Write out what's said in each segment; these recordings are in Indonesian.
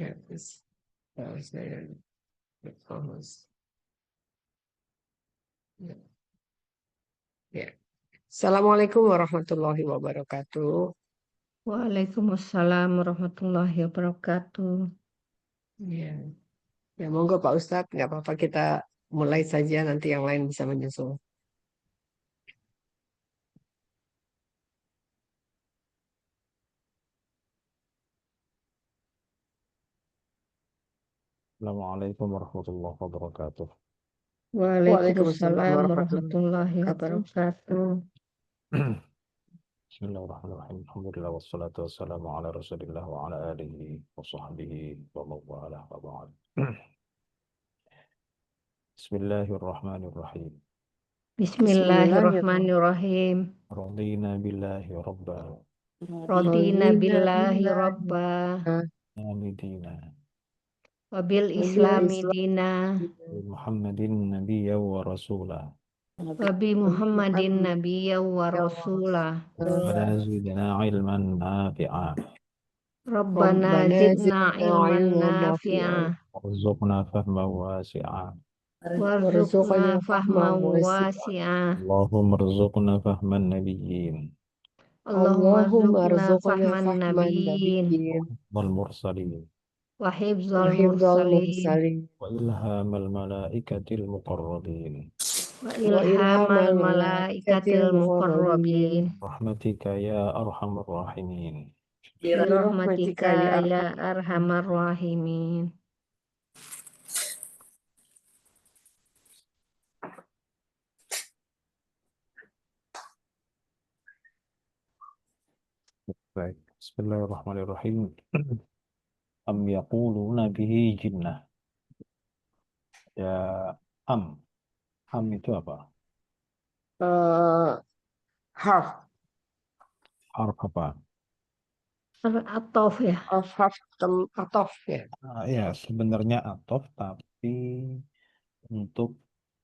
Habis saya host. Ya. Ya. Assalamualaikum warahmatullahi wabarakatuh. Waalaikumsalam warahmatullahi wabarakatuh. Ya. Ya, monggo Pak Ustadz, nggak apa-apa kita mulai saja, nanti yang lain bisa menyusul. Assalamualaikum warahmatullahi wabarakatuh. Waalaikumsalam Waalaikumsalam warahmatullahi warahmatullahi wabarakatuh. wabarakatuh. Bismillahirrahmanirrahim. Alhamdulillah wassalatu wassalamu ala Rasulillah wa ala alihi wa sahbihi wa mawalah wa ba'd. Bismillahirrahmanirrahim. Bismillahirrahmanirrahim. Radina billahi rabba Radina billahi rabba hamidina wabil Wabil islami dina Muhammadin nabiyya wa rasula wabi Muhammadin nabiyya wa rasulah. Rabbana zidna ilman nafi'a Rabbana Rabbana zidna zidna ilman ilman nafi'a nafi'an warzuqna fahma wasi'a warzuqna warzuqna fahman fahman wasi'a. wasi'a. Allahumma rzuqna fahman nabiyyin Allahumma Allahumma rzuqna arzuqna fahman fahman nabiyyin nabiyyin wal mursalin wa wa hifzal hifdzal mursalin mursalin وإلهام الملائكة المقربين wa wa ilhamal ilhamal malaikatil malaikatil muqarrabin muqarrabin برحمتك يا أرحم الراحمين birahmatika birahmatika ya ya arhamar rahimin. baik. Bismillahirrahmanirrahim. Am yaquluna bihi jinnah. Ya am itu apa? harf Harf apa? Atof ya. harf atof ya. Ya sebenarnya atof tapi untuk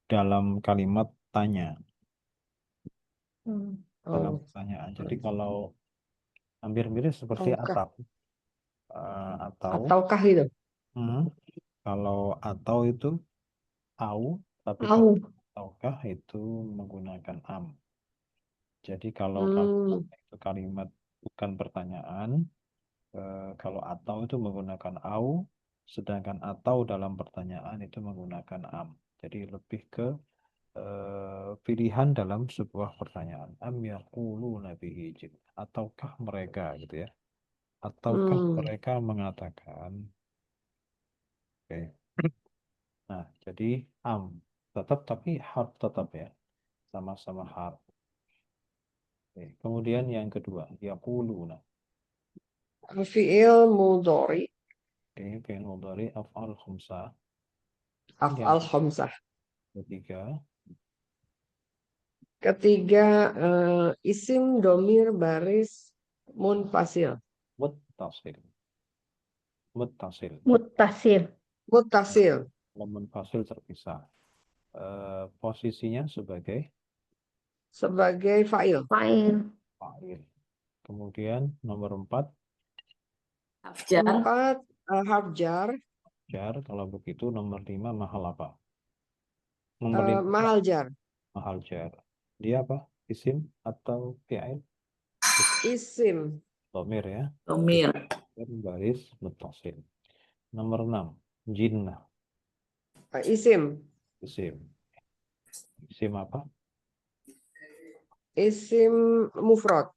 dalam kalimat tanya, dalam Oh, pertanyaan. Jadi kalau hampir mirip seperti ataukah atap atau ataukah itu hmm, kalau atau itu au, tapi kalau Au. ataukah itu menggunakan am. Jadi kalau hmm. itu kalimat bukan pertanyaan, kalau atau itu menggunakan au, sedangkan atau dalam pertanyaan itu menggunakan am. Jadi lebih ke pilihan dalam sebuah pertanyaan. Am yaquluna bihi jin. Ataukah mereka gitu ya? Ataukah Hmm. mereka mengatakan, oke. Nah, jadi am tetap tapi harf tetap ya. Sama-sama harf. Oke. Kemudian yang kedua, yaquluna. Fi'il mudhari Oke, fi'il mudhari af'al khamsah. Yang af'al khamsah. ketiga, Ketiga isim domir baris munfasil muttasil. Muttasil. Muttasil. muttasil Kalau munfasil terpisah. Posisinya sebagai sebagai fa'il. Fa'il. fa'il. Kemudian nomor 4, Empat harf jar jar. Kalau begitu nomor 5 mahal apa? Nomor 5 mahal jar mahal jar. Dia apa? Isim atau fi'il? isim Dhamir ya. Domir. Dan baris muttasil. Nomor 6, jinnah. isim Isim. Isim apa? isim mufrad.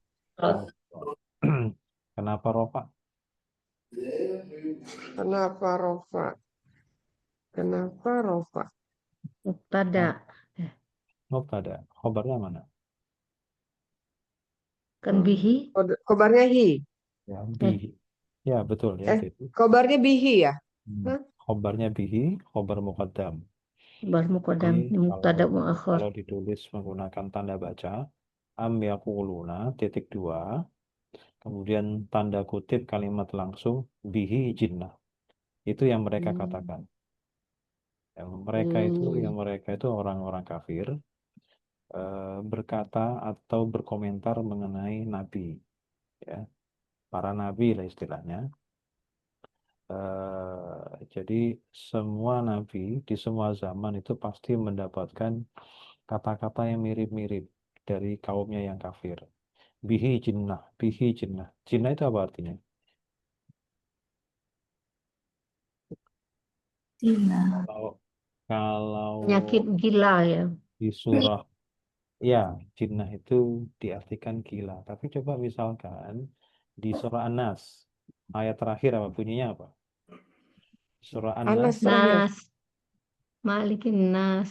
Kenapa rofa? Kenapa rofa? Kenapa rofa? Mubtada. Mubtada. Khobarnya mana? Kan bihi. Khobarnya hi. Ya, bihi. Ya, betul ya. Itu. Khobarnya bihi ya. Hah? Khobarnya bihi, khobar muqaddam. Bar muqaddam Jadi mubtada kalau muakhir. ditulis menggunakan tanda baca, am yaquluna titik 2, kemudian tanda kutip kalimat langsung bihi jinnah. Itu yang mereka katakan. Yang mereka itu orang-orang kafir berkata atau berkomentar mengenai nabi, ya, para nabi lah istilahnya. Jadi semua nabi di semua zaman itu pasti mendapatkan kata-kata yang mirip-mirip dari kaumnya yang kafir. Bihi jinnah, bihi jinnah. Jinnah itu apa artinya? Cina. Kalau kalau Penyakit gila ya. di surah, ya, jinnah itu diartikan gila. Tapi coba misalkan di surah An-Nas, ayat terakhir apa bunyinya apa? Surah An-Nas, Anas terakhir. Nas, Malikin Nas,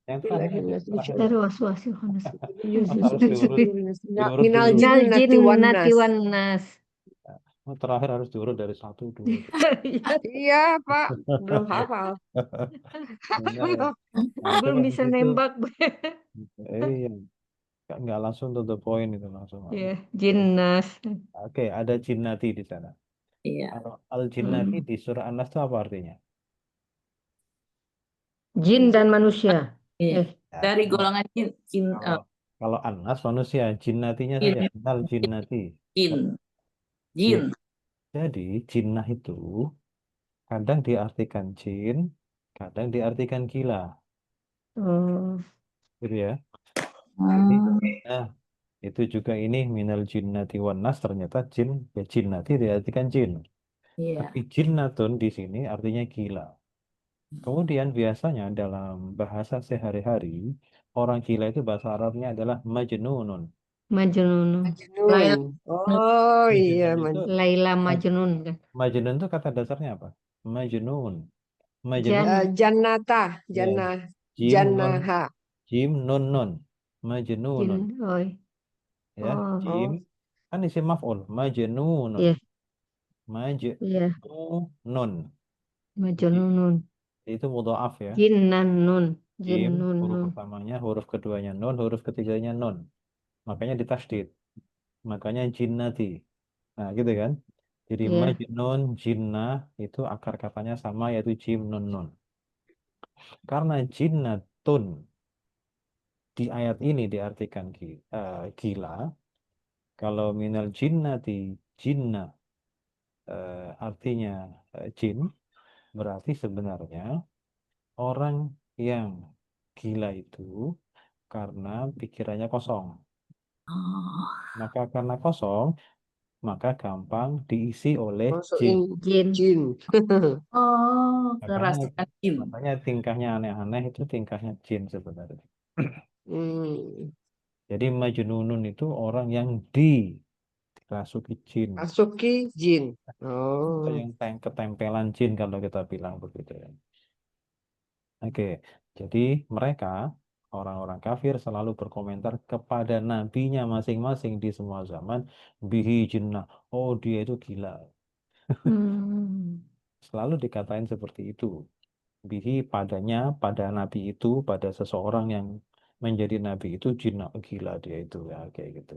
yang terakhir aja, Billahi terakhir. dari waswasi khanas. Masa harus diurut Minal dulu. jinnati wan Jinnati nas. wan nas. Oh, terakhir harus diurut dari 1, 2, 3. Iya, Pak. Belum hafal. Benar ya. Nah, Belum coba di bisa situ, nembak. iya, nggak langsung to the point itu langsung. Ya, jinnas. Oke, ada jinnati di sana. Iya. Kalau al-jinnati Hmm. di surah An-Nas itu apa artinya? Jin dan manusia. Iya. Ya, Dari golongan jin, jin, kalau kalau An-Nas manusia, jinnatinya saja, jin, al jinnati. jin, Jin. jin. Jadi jinnah itu kadang diartikan jin, kadang diartikan gila, Oh, gitu ya. Jadi, Hmm, nah, itu juga ini minal jinnati wan nas, ternyata jin, ya jinnati diartikan jin. Iya. Tapi jinnatun di sini artinya gila. Kemudian biasanya dalam bahasa sehari-hari, orang gila itu bahasa Arabnya adalah majnunun. Majnun. Laila. Majnun. Oh iya, Majnun itu, Laila Majnun kan. majnun itu kata dasarnya apa? Majnun. Majnun, Jan. Jannata, ya, jannah, jim nun, jannaha. jim nun nun. Jin. Majnunun. Oh, Ya, oh, jim, Oh, kan isim maf'ul. Majnunun. iya, iya. Majnun. Majnunun. Itu mudha'af ya. Jinnan nun. Jim, Jinnun huruf nun. pertamanya, huruf keduanya nun, huruf ketiganya nun. Makanya ditasydid. Makanya jinnati. Nah, gitu kan. Jadi Iya. majnun, jinnah itu akar katanya sama yaitu jim nun nun. Karena jinnatun di ayat ini diartikan gila. Kalau minal jinnati jinnah artinya jin, berarti sebenarnya orang yang gila itu karena pikirannya kosong. Oh, Maka karena kosong, maka gampang diisi oleh jin. masukin Jin. jin. oh, Makanya kerasukan jin. makanya tingkahnya aneh-aneh itu tingkahnya jin sebenarnya. Hmm. Jadi majnunun itu orang yang dirasuki jin. Masuki jin. Atau Oh, yang ketempelan jin kalau kita bilang begitu ya. Oke, jadi mereka orang-orang kafir selalu berkomentar kepada nabinya masing-masing di semua zaman, bihi jinnah, oh dia itu gila. Hmm. Selalu dikatain seperti itu. Bihi padanya, pada nabi itu, pada seseorang yang menjadi nabi itu jinnah, gila dia itu ya kayak gitu.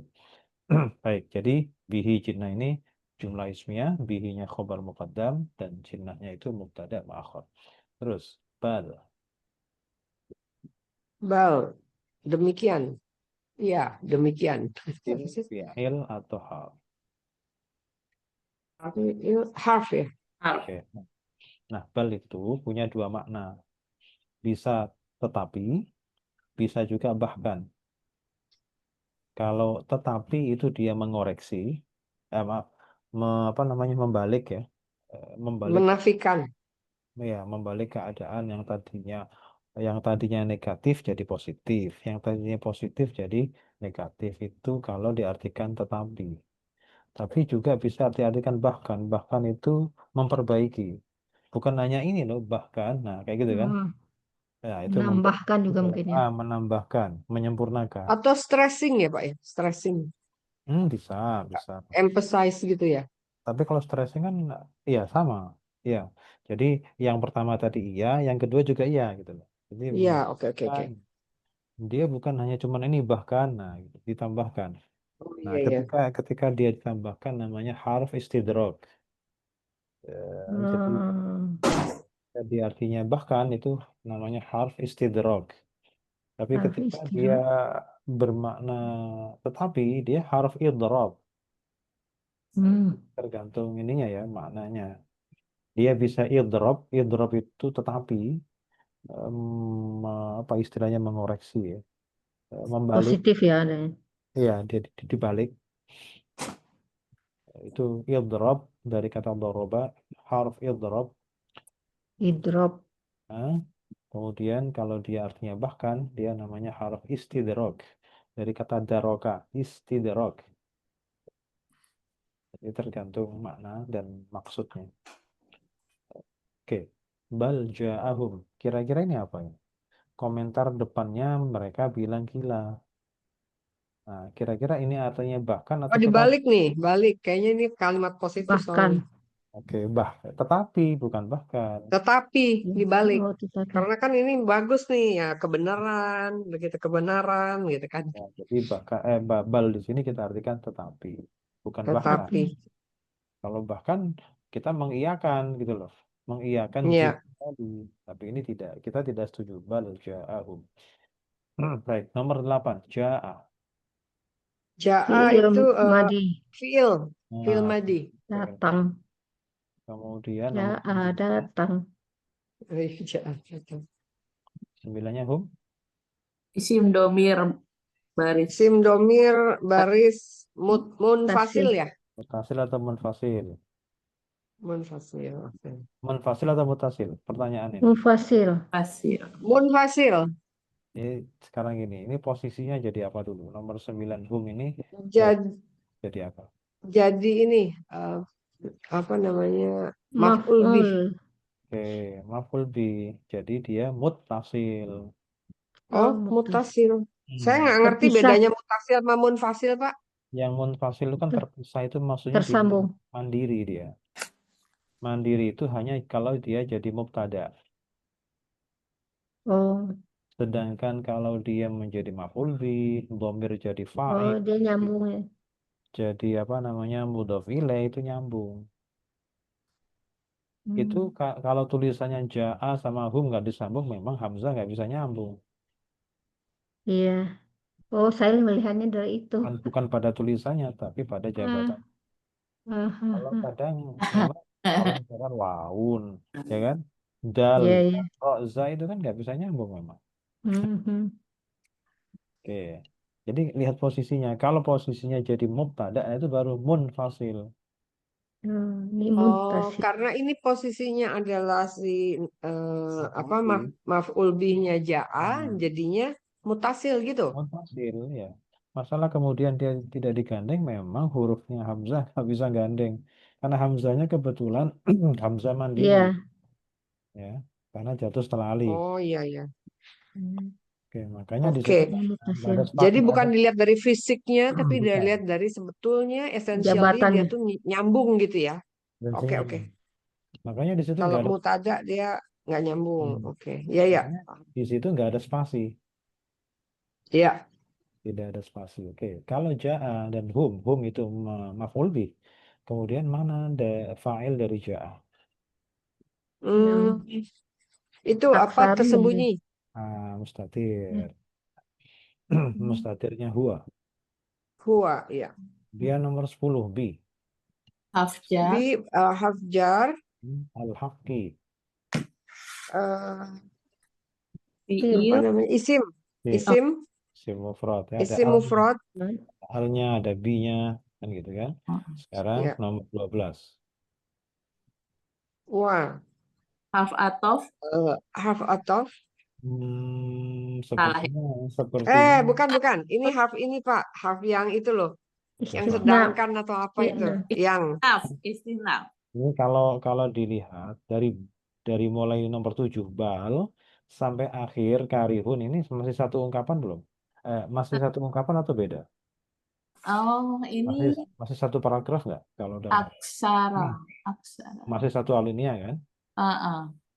Baik, jadi bihi jinnah ini jumlah ismiyah, bihinya khobar muqaddam dan jinnahnya itu mubtada ma'akhir. Terus bal. bal. Demikian. Iya, demikian. Isim fi'il atau hal. Ini harf ya. Oke. Nah, bal itu punya dua makna. Bisa tetapi, bisa juga bahkan. Kalau tetapi itu dia mengoreksi, maaf, apa namanya membalik ya, membalik Menafikan. ya, membalik keadaan yang tadinya negatif jadi positif, yang tadinya positif jadi negatif itu kalau diartikan tetapi. Tapi juga bisa diartikan bahkan, bahkan itu memperbaiki. Bukan hanya ini loh, bahkan, nah kayak gitu kan. Oh, Ya, itu menambahkan juga mungkin ya. menambahkan, menyempurnakan. Atau stressing ya, Pak ya. Stressing. Bisa, bisa. Emphasize gitu ya. Tapi kalau stressing kan, iya sama. Iya. Jadi yang pertama tadi iya, yang kedua juga iya gitu loh. Jadi Iya, oke, oke, oke. bahkan dia bukan hanya cuman ini bahkan, nah gitu, ditambahkan. Oh Nah, iya, iya. ketika dia ditambahkan namanya harf istidrok. Jadi Oh, jadi artinya bahkan itu namanya harf istidrok. Tapi harfi ketika dia istidrak. bermakna tetapi dia harf idrob. Hmm. Tergantung ininya ya maknanya. Dia bisa idrop. Idrop itu tetapi apa istilahnya mengoreksi ya. Membalik. Positif ya adanya. Iya, dia dibalik. Itu idrop dari kata doroba, harf idrop. Idrop. Nah, kemudian kalau dia artinya bahkan, dia namanya harf istidrok. Dari kata daroka, istidrok. Jadi tergantung makna dan maksudnya. Oke, bal ja'ahum. Kira-kira ini apa ya? Komentar depannya mereka bilang gila. Nah, kira-kira ini artinya bahkan Oh, atau tetapi? dibalik nih, balik. Kayaknya ini kalimat positif Bahkan. soalnya. Oke, tetapi bukan bahkan. Tetapi dibalik. Oh, tetapi. Karena kan ini bagus nih ya, kebenaran, begitu kebenaran gitu kan. Ya, jadi bahkan bal di sini kita artikan tetapi, bukan bahkan. Tetapi, Kalau bahkan kita mengiyakan gitu loh, mengiyakan ya, jika tadi, tapi ini tidak, kita tidak setuju. Bal ja'ahum. Baik, nomor 8, ja'a. ja'a Fi'il itu madi. fiil Nah, madi. Datang. kemudian Ya, nomor datang. Ja'a, datang. 9-nya hum. Isim domir baris. Isim domir baris munfasil ya? Mutasil atau munfasil? Munfasil, oke. Munfasil atau mutasil? Pertanyaan ini. Mufasil. Pasir. Munfasil. Ini sekarang ini posisinya jadi apa dulu? Nomor 9 hum ini Jadi, jadi apa? jadi ini apa namanya? Maf'ul bih. Maf'ul. Oke, maf'ul bi. Jadi dia muttasil. Oh, mutas. mutasil. Saya nggak ngerti Terpisah. bedanya mutasil sama munfasil, Pak. Yang munfasil itu kan terpisah, itu maksudnya dia Tersambung. mandiri dia. Mandiri itu hanya kalau dia jadi mubtada. Oh, Sedangkan kalau dia menjadi maf'ul bi, dhamir jadi oh fa'il, dia nyambung ya. jadi apa namanya mudhof ilaih, itu nyambung. Itu kalau tulisannya ja'a sama hum nggak disambung, memang hamzah nggak bisa nyambung. Iya. Oh, saya melihatnya dari itu. Bukan pada tulisannya, tapi pada Ah, jabatan. ah, Kalau ah. kadang memang kalau misalkan waun, ya kan, dal, Iya, iya. roza itu kan nggak bisa nyambung memang. Mhm. Oke, jadi lihat posisinya. Kalau posisinya jadi mubtada, itu baru munfasil. Ini Oh, muttasil. karena ini posisinya adalah si apa maf'ul bihnya ja'a, jadinya mutasil gitu. Munfasil ya. Masalah kemudian dia tidak digandeng, memang hurufnya hamzah nggak bisa gandeng. Karena hamzahnya kebetulan hamzah mandiri, Iya. ya, karena jatuh setelah alif. Oh iya ya. Oke, makanya di Oke. situ Ini nggak muttasil. ada Jadi nggak bukan ada- dilihat dari fisiknya, tapi bukan. dilihat dari sebetulnya essentially dia Jabatannya. tuh nyambung gitu ya. Oke, Fungsinya. oke. Makanya di situ Kalau nggak ada. mutada dia nggak nyambung. Oke. Ya, ya. Makanya di situ nggak ada spasi, Ya. tidak ada spasi. Oke, kalau ja'a dan hum itu maf'ul bih. Kemudian mana ada fa'il dari ja'a? Hmm, itu apa Aksaru tersembunyi? Mustatir. Mustatirnya huwa. Huwa, ya. Dia nomor 10 bi. Hafjar. Bi hafjar Al-haqqi. apa Fiil. namanya? Isim. Iya. Isim. Isim mufrad ya, ada Isim mufrad. alnya, ada bi-nya, kan gitu kan. Sekarang Ya. nomor 12. Wa. Haf atof. Haf atof. Sepertinya Bukan. Ini haf ini, Pak. Haf yang itu loh. Yang Apa? sedangkan atau apa Iya, itu? nah. Yang. Istinaf. Ini kalau dilihat dari mulai nomor 7 bal sampai akhir karihun, ini masih satu ungkapan belum? Masih satu ungkapan atau beda? Oh, ini Masih satu paragraf nggak? Kalau dalam aksara. masih satu alinea kan?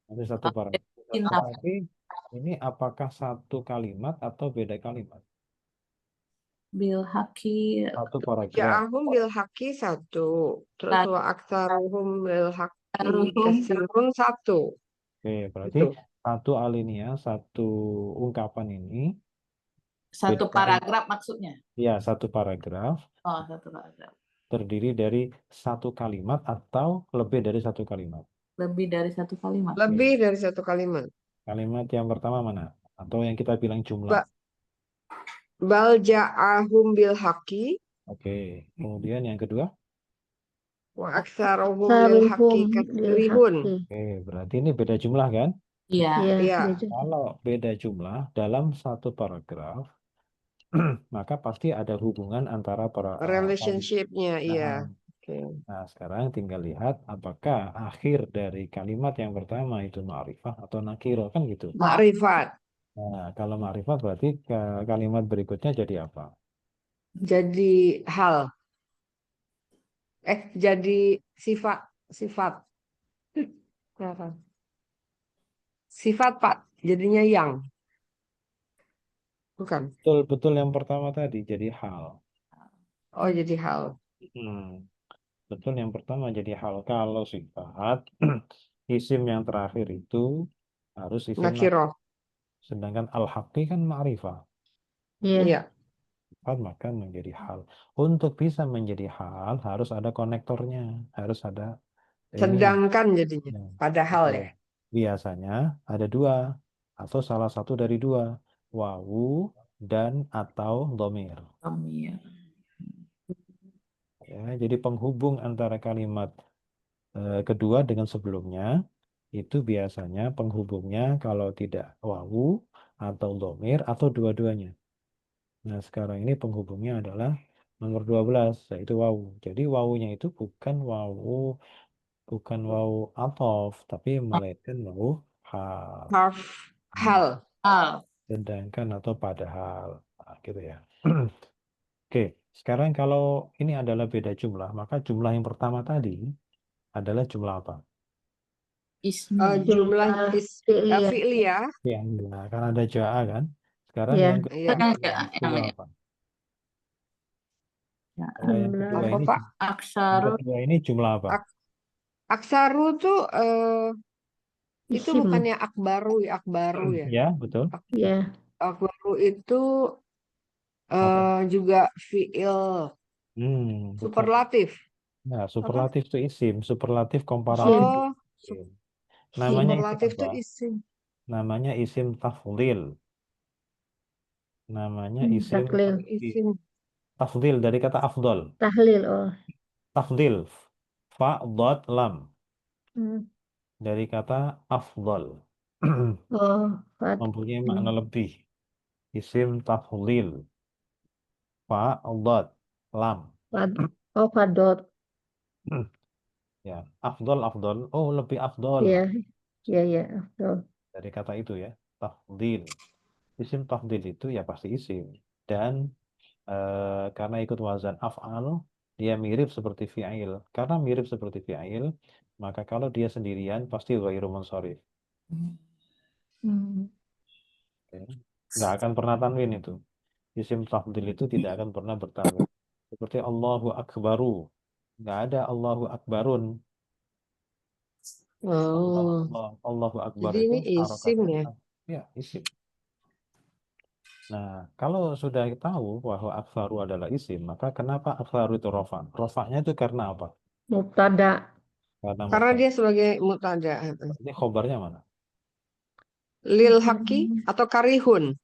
Masih satu paragraf. Istinaf. Tapi ini apakah satu kalimat atau beda kalimat? Bil haki. Satu paragraf. Ja'ahum bil haqqi satu. Terus wa aktsaruhum bil haqqi katsirun satu. Oke, berarti Itu. satu alinea, satu ungkapan ini. Satu beda. paragraf maksudnya. Ya, satu paragraf Oh, satu paragraf. terdiri dari satu kalimat atau lebih dari satu kalimat. Lebih dari satu kalimat. ya. Lebih dari satu kalimat. Kalimat yang pertama mana? Atau yang kita bilang jumlah. Ba- Bal ja'ahum bil haqqi Oke. Kemudian yang kedua. wa aksarohum lil haqqi Saruhum lil karihun. haqqi. Oke, berarti ini beda jumlah kan? Iya. Iya, Iya. beda. Kalau beda jumlah dalam satu paragraf, maka pasti ada hubungan antara kalimat. Relationship-nya, iya. Nah, Oke. nah, sekarang tinggal lihat apakah akhir dari kalimat yang pertama itu ma'rifah atau nakiro kan gitu. Makrifat. Nah, kalau ma'rifah berarti kalimat berikutnya jadi apa? Jadi hal. Jadi sifat. Sifat. Apa? Sifat, Pak. Jadinya yang. Bukan. Betul-betul yang pertama tadi jadi hal. Oh, jadi hal. Betul yang pertama jadi hal. Kalau sifat, isim yang terakhir itu harus isim Nakiroh. sedangkan al-haqqi kan ma'rifah. Iya. Iya. Sifat maka menjadi hal. Untuk bisa menjadi hal harus ada konektornya, harus ada ini. Sedangkan jadinya. Nah, Padahal betul. ya. Biasanya ada dua atau salah satu dari dua, wawu dan atau dhamir. Iya. Ya, jadi penghubung antara kalimat kedua dengan sebelumnya itu biasanya penghubungnya kalau tidak wawu atau dhamir atau dua-duanya. Nah, sekarang ini penghubungnya adalah nomor 12 yaitu wawu. Jadi wawunya itu bukan wawu atof, tapi melainkan wawu hal. Harf. Hal. Hal. Sedangkan atau padahal. Nah, gitu ya. Oke, sekarang kalau ini adalah beda jumlah, maka jumlah yang pertama tadi adalah jumlah apa? Ismi. Jumlah Fi'liyah. fi'liyah. Yang nah, kan ada ja'a kan? Sekarang Iya. yang Iya. kedua apa? Kalau yang Jumlah kedua Apa, ini Pak? yang Aksaru. kedua ini jumlah apa? Aksaru tuh itu isim. bukannya akbaru ya, akbaru ya. Ya, betul. Iya. Akbaru itu Apa? juga fi'il Betul. superlatif. Nah, superlatif itu isim, superlatif komparatif Isim. itu Oh, isim. Namanya isim superlatif apa? tuh isim. Namanya isim tafdhil. Namanya isim Taklil. Isim. tafdhil dari kata afdol. Tahlil. Oh. Tafdhil. Fa, dot, lam. Hmm. Dari kata afdol. Oh. Fad. Mempunyai makna lebih. Isim tafdhil. Fa, dot, lam. Fad. Oh, fadot. Ya, afdol, afdol. Oh, lebih afdol. Iya. Iya, iya. Afdol. Dari kata itu ya, tafdhil. Isim tafdhil itu ya pasti isim. Dan karena ikut wazan af'al, dia mirip seperti fi'il. Karena mirip seperti fi'il, maka kalau dia sendirian pasti ghairu munsharif. Hmm. Ya. Nggak akan pernah tanwin itu. Isim tafdhil itu tidak akan pernah bertanwin. Seperti Allahu Akbaru. Nggak ada Allahu Akbarun. Oh, Allahu Akbar jadi itu ini isim harokatnya. ya. Ya, isim. Nah, kalau sudah tahu bahwa aktsaru adalah isim, maka kenapa aktsaru itu rofa? Rofanya itu karena apa? Mubtada. Karena Karena mubtada. dia sebagai mutada. Ini khobarnya mana? Lil haki atau karihun.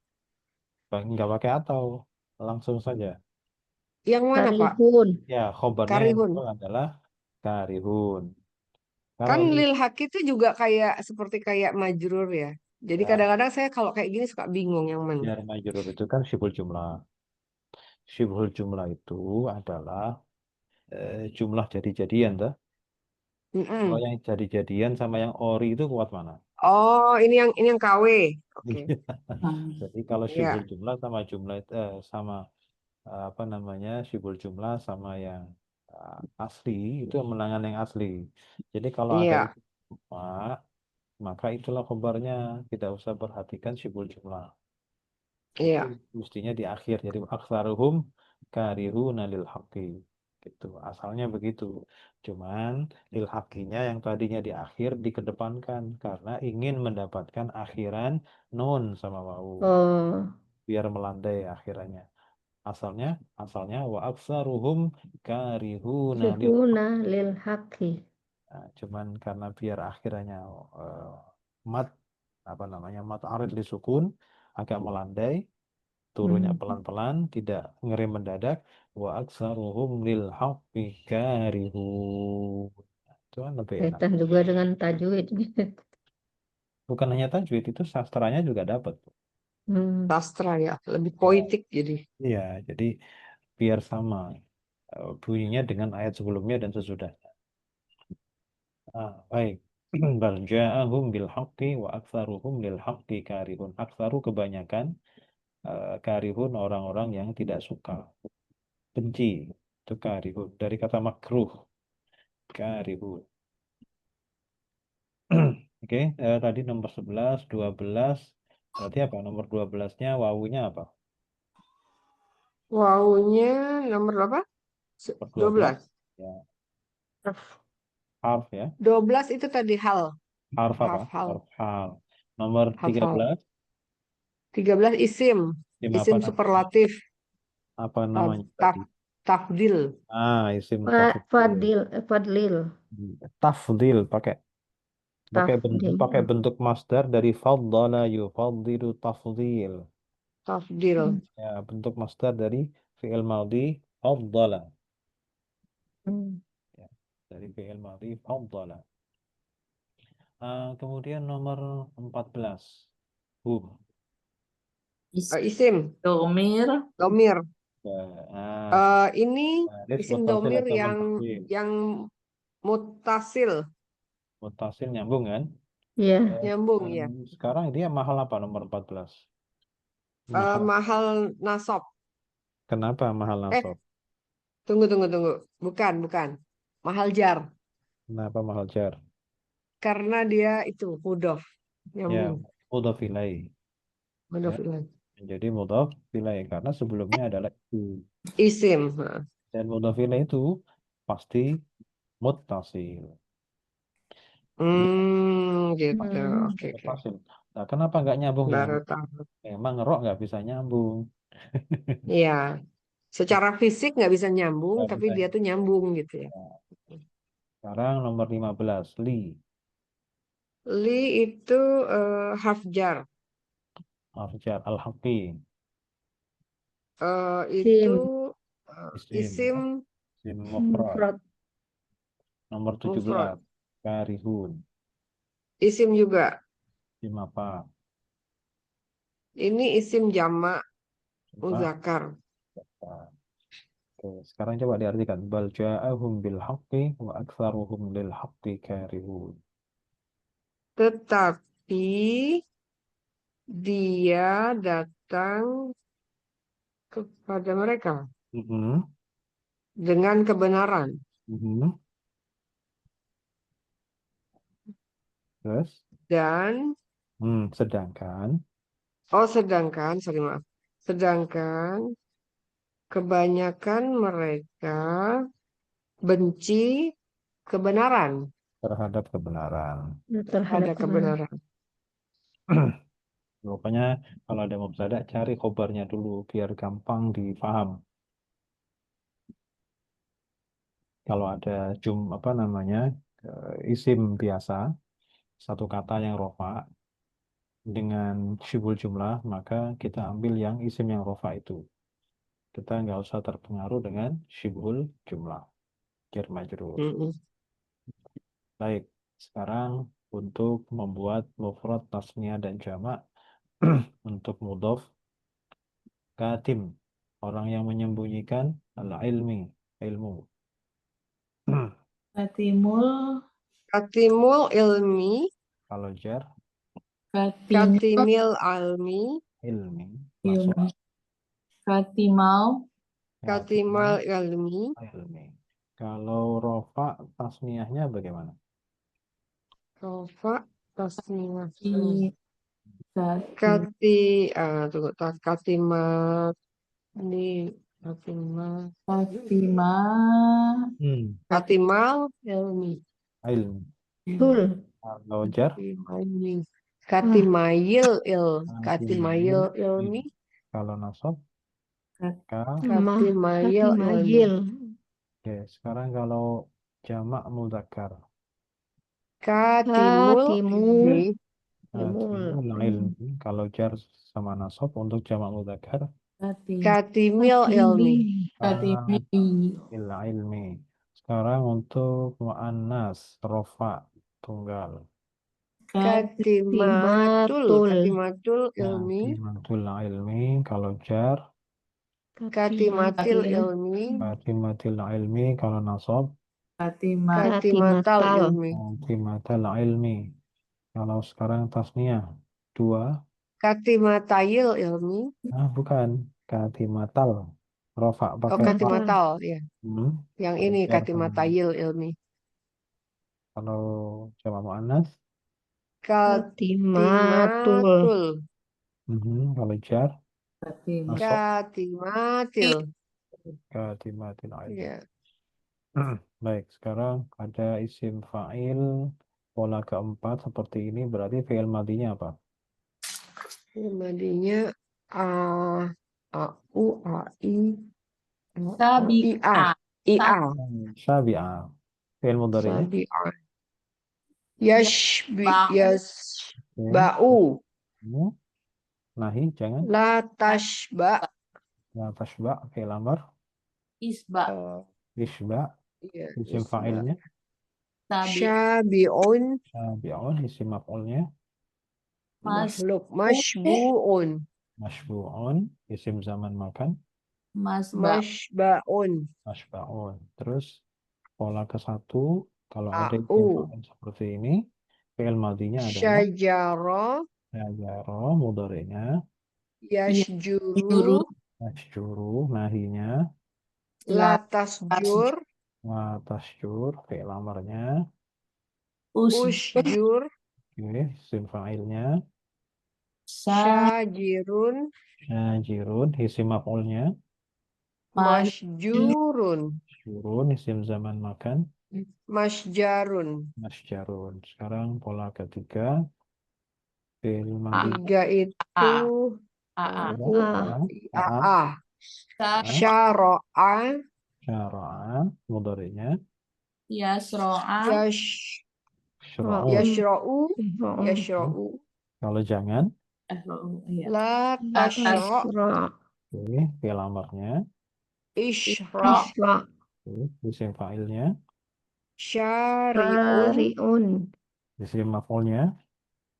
Nggak pakai atau langsung saja. Yang mana, Pak? Karihun. Ya, khobarnya yang Karihun. betul adalah karihun. Kalau Kan ini lil haki itu juga kayak seperti kayak majrur ya. Jadi ya, kadang-kadang saya kalau kayak gini suka bingung yang mana. jar majrur itu kan syibul jumlah. Syibul jumlah itu adalah jumlah jadi-jadian, toh. Kalau Mm-mm. yang jadi-jadian sama yang ori itu kuat mana? Oh, ini yang KW. Oke. Jadi kalau syibul Ya, jumlah sama jumlah sama apa namanya syibul jumlah sama yang asli itu menangan yang asli. Jadi kalau ada iya, itu semua, maka itulah khobarnya. Tidak usah perhatikan syibul jumlah. Itu iya, mestinya di akhir. Jadi aktsaruhum karihuna lil haqqi. Gitu. Asalnya begitu. Cuman lil haqqinya yang tadinya di akhir dikedepankan karena ingin mendapatkan akhiran nun sama wawu Oh. biar melandai akhirannya. Asalnya wa aktsaruhum karihuna lil Karihuna lil haqqi. Nah, cuman karena biar akhirnya mat mat arid li sukun agak melandai, turunnya pelan-pelan, tidak ngerem mendadak. Wa aksaruhum lil haqqi karihun. Itu kan lebih enak. Kaitan juga dengan tajwid. Bukan hanya tajwid, itu sastranya juga dapat. Sastra ya, lebih Ya, poetik jadi. iya, jadi biar sama bunyinya dengan ayat sebelumnya dan sesudahnya. Baik. Bal ja'ahum bil haqqi wa aktsaruhum lil haqqi karihun. Aktsaru kebanyakan, karihun orang-orang yang tidak suka, benci. Itu karihun. Dari kata makruh, karihun. Oke, tadi nomor 11, 12. Berarti apa? Nomor 12-nya wawunya apa? Wawunya nomor berapa? Nomor 12. 12. Ya, harf ya. 12 itu tadi hal. Harf apa? Hafal. Harf hal. Nomor Hafal. 13, 13 isim. isim apa Isim namanya? superlatif. Apa namanya Taf, tadi? tafdil. Isim tafdil. Fadlil. Tafdil pakai Tafdil. pakai bentuk masdar dari faddala yufaddilu tafdil. Tafdil. Ya, bentuk masdar dari fi'il madhi faddala. Ya, dari fi'il madhi faddala. Kemudian nomor 14. Hum. Isim. Domir. Domir. Ya, Ini Lid isim muttasil domir atau yang munfasil? mutasil. Muttasil nyambung kan? Iya. Nyambung ya. Sekarang dia mahal apa nomor 14? Mahal nasab. Kenapa mahal nasab? Tunggu. Bukan. Mahal jar. Kenapa mahal jar? Karena dia itu mudhof. Ya, Nyambung. mudhaf ilaih. Mudhof Ya, ilaih. menjadi mudhaf ilaih karena sebelumnya adalah itu. Isim. Dan mudhaf ilaih itu pasti muttasil. Gitu. Oke. Muttasil. Nah, kenapa nggak nyambung Baru nyambung? tahu. Memang ngerok nggak bisa nyambung. Iya. Secara fisik nggak bisa nyambung, Nggak tapi bisa dia tuh nyambung gitu ya. nyambung. Sekarang nomor 15, li. Li itu harf jar. Harf jar al-haqqi. Itu Sim. isim Isim mufrad. Mufrad. Nomor mufrad. 17, karihun. Isim juga. Isim apa? Ini isim jamak Coba. muzakkar. Oke, sekarang coba diartikan. Bal ja'ahum bil haqqi wa aktsaruhum lil haqqi karihun. Tetapi dia datang kepada mereka Mhm, dengan kebenaran. mhm. Terus, Dan, sedangkan sorry maaf. Sedangkan kebanyakan mereka benci kebenaran. terhadap kebenaran. Terhadap Ada kebenaran. Pokoknya kalau ada mubtada cari khobarnya dulu biar gampang dipaham. Kalau ada isim biasa, satu kata yang rofa dengan syibul jumlah, maka kita ambil yang isim yang rofa itu. Kita nggak usah terpengaruh dengan syibul jumlah. Jar majrur. Mm-mm. Baik, sekarang untuk membuat mufrad, tasniah, dan jamak untuk mudhof katim, orang yang menyembunyikan al-ilmi, ilmu. Katimul. Katimul ilmi, Kalau jar, katimil almi, ilmi, Ilmi. masuk Katimal. katimal ilmi, ilmi. Kalau rofa, tasniahnya bagaimana? rofa, tasniyah. Kati. Tunggu, katimat, ini, katimat, Katima. katimal ilmi, Ilmi. Tul. Kalau jar, ilmi, katimayil katimayil ilmi, kalau nasab, ka. katimayil ilmi. Katimayil. Oke, sekarang kalau jamak mudzakkar. Katimul Katimul. ilmi. Katimul ilmi. Kalau jar sama nasab untuk jamak mudzakkar Katimil ilmi. Katimi. il ilmi. Sekarang untuk muannas rofa tunggal. Katimatul ilmi. Katimatul ilmi. Kalau jar Katimatil Katim- ilmi. katimatil ilmi. Kalau nasab Katima. Katimatal Katimatal. ilmi. katimatal ilmi. Kalau sekarang tasniah dua. Katimatayil ilmi. Bukan katimatal rofa Oh, pakai fa. katimatal ya. Hmm. Yang Kalau ini jar sama katimatayil ilmi. kalau jamak muannas Katimatul. Katimatul. kalau jar Katima. nasab Katimatil. katimatil ilmi. Ya. Baik, sekarang ada isim fa'il pola keempat seperti ini berarti fi'il madinya apa? Madinya a a u a i Sabi'a. ia Syabi'a. Fi'il mudhari'nya sabi'a yashbi Ba'u. yasba'u Hmm. Nahi jangan la tashba la tashba fi'il amr Isba. isba ya, isim isba. fa'ilnya Sabi. Syabi'un syabi'un isim maf'ulnya Mas. makhluk mashbu'un mashbu'un isim zaman makan Masba. mashba'un mashba'un. Terus pola ke satu kalau ada isim au fa'il seperti ini fi'il madinya adalah syajara syajara mudhari'nya yashjuru Juru. Masjuru nahinya la tasjur tasjur fi'il amarnya Usjud. usjur oke isim fa'ilnya syajirun syajirun isim maf'ulnya masjurun syurun isim zaman makan masjarun masjarun. Sekarang pola ketiga fi'il madi tiga itu A. a Sa. syara'a syara'a mudhari'nya Yasro'a. yash syura'un. yashra'u Ro'un. yashra'u Kalau jangan Iya. la tashra' Tasra. oke fi'il amarnya ishra' Isra. oke isim fa'ilnya syari'un Sari'un. isim maf'ulnya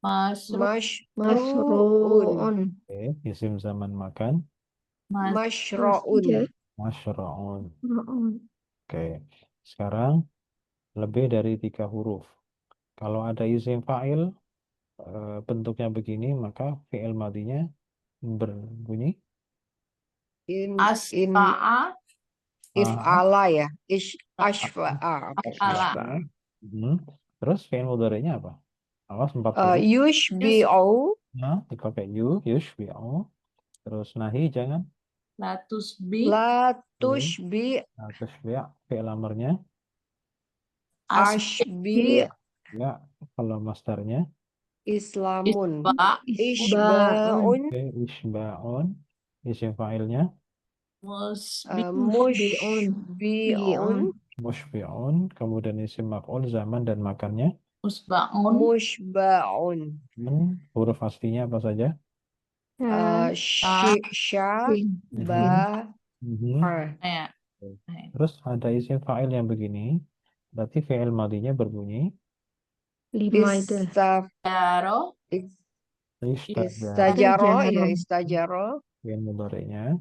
Masru. mashru'un Masru'un. oke isim zaman makan Mas. mashra'un masyra'un. Ro'un. Oke, sekarang lebih dari 3 huruf. Kalau ada isim fa'il bentuknya begini, maka fi'il madinya berbunyi in Asfa'a. if'ala ya ashfa'a apa Af'ala. ashfa'a Terus fi'il mudhari'nya apa? Awas 4 huruf. yushbi'u Nah, dipakai yushbi'u. Terus nahi jangan. Latusbi. la tushbi' Nah, tushbi' fi'il amarnya. ashbi' Ya, kalau masdarnya. islamun Isba. ishba'un Oke, isba'un. Isim fa'ilnya. Musbi. mushbi'un Mushbi'un, kemudian isim maf'ul zaman dan makannya. Musba'un. mushba'un Huruf aslinya apa saja? sya Mhm. ba Mhm. Ya. Terus ada isim fa'il yang begini, berarti fi'il madinya berbunyi 5 itu. Jaro. istajaro ya istajaro fi'il mudhari'nya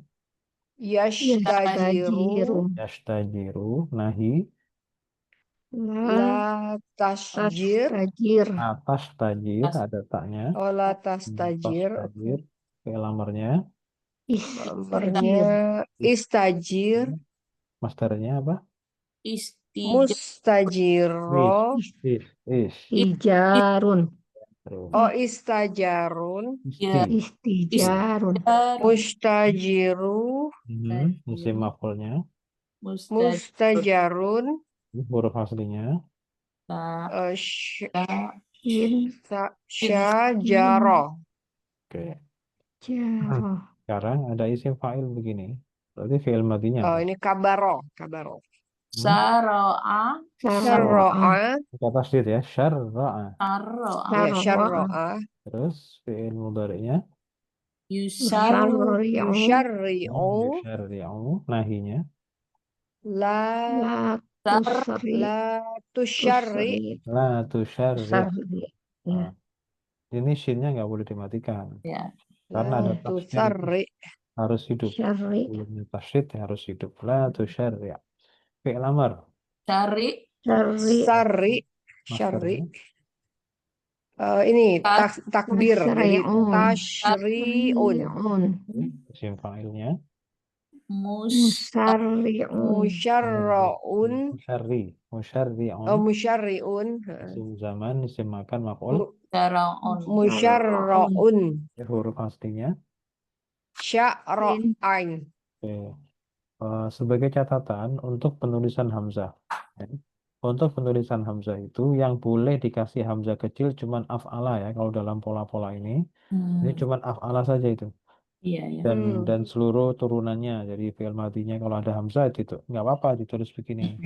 yashtajiru Yastajiru. yashtajiru nahi La la tasjir tastajir. atas tajir ada taknya ola atas tastajir tajir fi'il amarnya nomornya istajir masdarnya apa? Istijaro. mustajiro Is Ijarun. terus oh istajarun isti Istijarun. mustajiru isim maf'ulnya mustajarun huruf aslinya In. syajaro oke Jaro. sekarang ada isim fa'il begini berarti fi'il madinya oh apa? ini kabaro Saro'a. Syarra'a. Pakai tasdid ya. Syarra'a. Saro'a. Ya, Syarra'a. syarra'a. Terus fi'il mudhari'nya. Yusarru. Syarri'u. Yusyarri'u. Yusyarri'u. Nahinya. La La Sar. tusri. la tusyarri. Tusri. La tusyarri'. Sarri. Ya. Nah, ini shinnya nggak boleh dimatikan. Ya. Karena ada La tasdid itu tusarri. harus hidup. Syarri. Sebelumnya tasdid harus hidup. La tusyarri'. Fi'il amr. Syari. Syarri. Sarri. Syarri. Masdarnya. Ini Tas- takbir. Jadi Syari'un. tasyri'un. Syari'un. Isim fa'ilnya. Mus. Musarri'un. Musyarra'un. Musyarri'un. Musyarri'un. Isim zaman, isim makan, maf'ul. Mu- Syara'un. Musyarra'un. Huruf aslinya. Sya'ra'ain. Oke. Sebagai catatan untuk penulisan hamzah. Ya. Untuk penulisan hamzah itu yang boleh dikasih hamzah kecil cuman af'ala ya. Kalau dalam pola-pola ini cuman af'ala saja itu. Iya, ya. Dan seluruh turunannya. Jadi fi'il madinya kalau ada hamzah itu nggak apa-apa ditulis begini.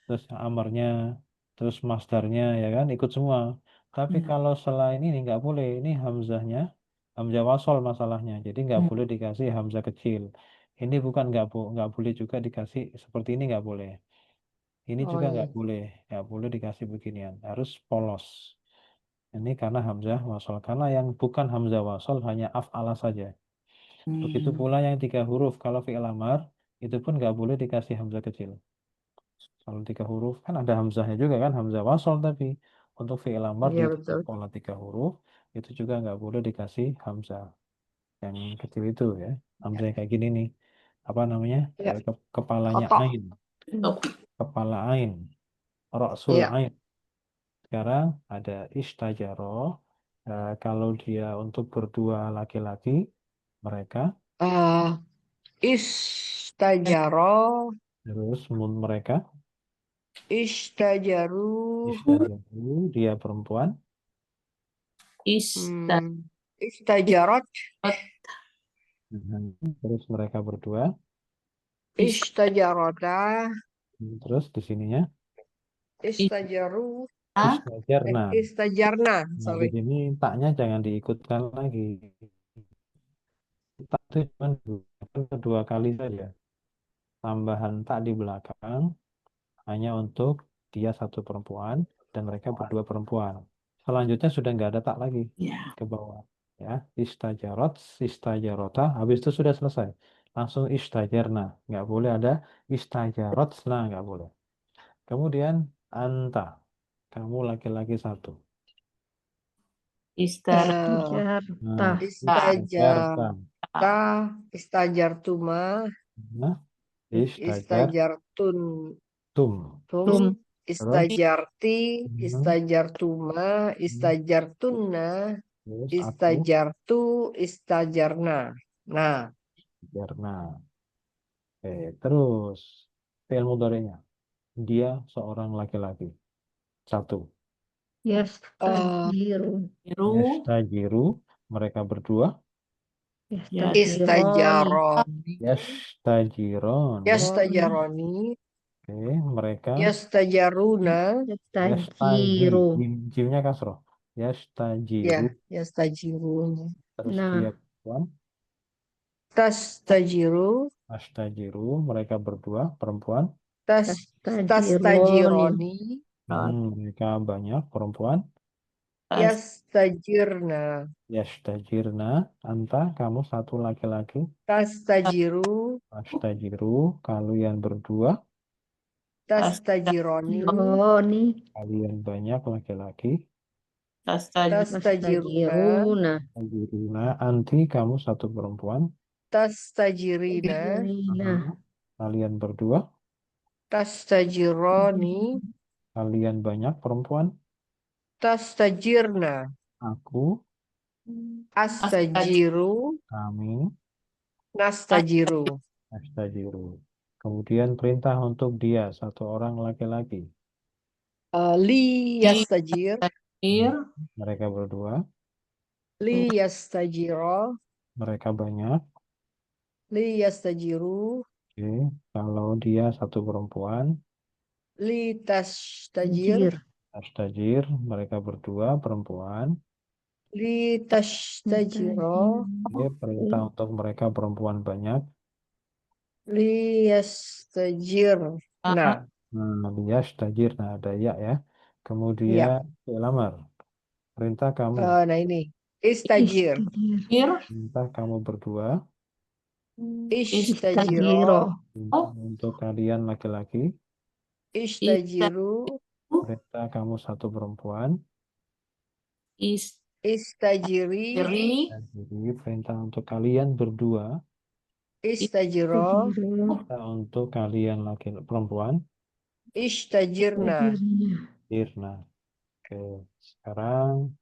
Terus amarnya, terus masdarnya ya kan ikut semua. Tapi Ya. kalau selain ini nggak boleh. Ini hamzahnya hamzah wasol masalahnya. Jadi nggak boleh dikasih hamzah kecil. Ini bukan nggak boleh juga dikasih seperti ini nggak boleh. Ini Oh, juga iya. nggak boleh dikasih beginian. Harus polos. Ini karena hamzah wasol. Karena yang bukan hamzah wasol hanya af'ala saja. Begitu pula yang 3 huruf. Kalau fi'il amar itu pun nggak boleh dikasih hamzah kecil. Kalau 3 huruf kan ada hamzahnya juga kan, hamzah wasol, tapi untuk fi'il amar Iya, di betul. pola 3 huruf itu juga nggak boleh dikasih hamzah yang kecil itu ya. Hamzah yang kayak gini nih. Apa namanya? Ya. Kepalanya Kotok. ain. Kepala ain. Ra'sul Iya. ain. Sekarang ada istajaro. Kalau dia untuk berdua laki-laki, mereka Eh, istajaro. terus mereka Istajaru. istajaru, dia perempuan. Ista. Istajarot. Terus mereka berdua. Istajarota. Terus di sininya Istajaru. istajarna. Istajarna. Nah, di Sorry. sini taknya jangan diikutkan lagi. Tak itu cuma dua kali saja. Tambahan tak di belakang hanya untuk dia satu perempuan dan mereka berdua perempuan. Selanjutnya sudah nggak ada tak lagi Ya. ke bawah. Ya, istajarot, istajarota, habis itu sudah selesai. Langsung istajarna. Nggak boleh ada istajarot, nah nggak boleh. Kemudian anta, kamu laki-laki satu. Istara. Istajarta. Nah, Istajarta. istajarta. Istajartuma. Nah, Istajartun. istajartum. Tum. Istajarti. Hmm. Istajartuma. Istajartunna. Terus aku Istajartu. Istajarna. Nah. jarna. Terus fi'il mudhari'nya. Dia seorang laki-laki. Satu. Yastajiru. Biru. Yastajiru, mereka berdua. Yastajironi. Istajaroni. Yastajiron. Yastajaroni. Oke, mereka Yastajaruna. Yastajiru. Jimnya kasroh. Ya, Yastajiru. yastajirun. Terus Nah. dia perempuan. Tastajiru. Astajiru, mereka berdua perempuan. Tastajironi. Mereka banyak perempuan. Yastajirna. Yastajirna, anta kamu satu laki-laki. Tastajiru. Astajiru, kalian berdua. Tastajironi. Jironi. Kalian banyak laki-laki. Tastajiruna. Tastajiruna. Tajiruna, anti kamu satu perempuan. Tastajirina. Tajirina. Kalian berdua. Tastajironi. Kalian banyak perempuan. Tastajirna. Aku, Astajiru. kami, Nastajiru. astajiru. Kemudian perintah untuk dia, satu orang laki-laki. Li yastajir. Mereka berdua. Li yastajiro. Mereka banyak. Li yastajiru. Oke, kalau dia satu perempuan. Litastajir. Tajir. Astajir, mereka berdua perempuan. Litastajiro. Oke, perintah untuk mereka perempuan banyak. Liyastajir. Nah, Nah, yastajir, nah ada ya ya. ya. Kemudian fi'il amr. Perintah kamu. Nah ini. Istajir. Istajir. Perintah kamu berdua. Istajiro. Istajiro. Perintah untuk kalian laki-laki. Istajiru. Perintah kamu satu perempuan. Istajiri. Dan jadi perintah untuk kalian berdua. Istajiro. Tajiro. Perintah untuk kalian laki perempuan. Istajirna. Tajirnya. Irna. Oke, sekarang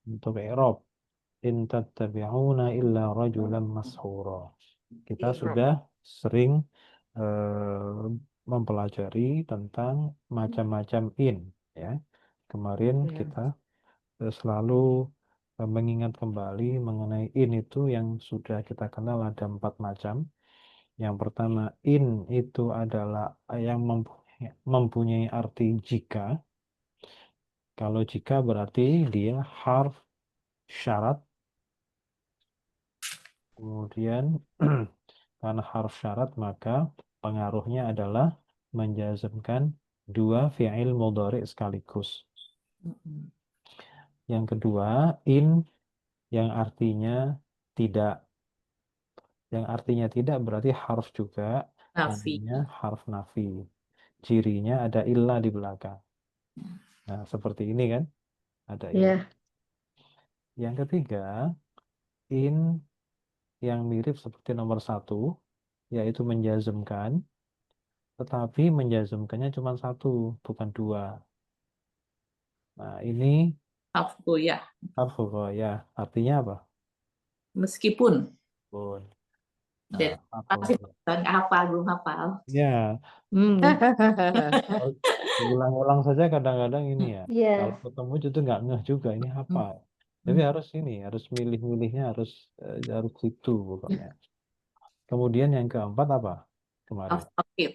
untuk i'rab. In tattabi'una illa rajulan mashura. Kita I'rab. sudah sering mempelajari tentang macam-macam in, ya. Kemarin Ya. kita selalu mengingat kembali mengenai in itu yang sudah kita kenal ada 4 macam. Yang pertama, in itu adalah yang mempunyai arti jika. Kalau jika berarti dia harf syarat. Kemudian karena harf syarat maka pengaruhnya adalah menjazmkan dua fi'il mudhari sekaligus. Yang kedua, in yang artinya tidak. Yang artinya tidak berarti harf juga, Nafi. namanya harf nafi. Cirinya ada illa di belakang. Nah, seperti ini kan, ada illa. Ya. Yang ketiga, in yang mirip seperti nomor 1, yaitu menjazmkan, tetapi menjazmkannya cuma 1, bukan 2. Nah, ini Hafku ya. harf ya, artinya apa? Meskipun. Bun. Dan Nah, masih nggak hafal, belum hafal. ya, Hmm. harus diulang-ulang saja kadang-kadang ini ya. Ya. Kalau ketemu itu nggak ngeh juga ini apa. Tapi harus ini, harus milih-milihnya harus itu pokoknya. Kemudian yang keempat apa? Kemarin Taukid.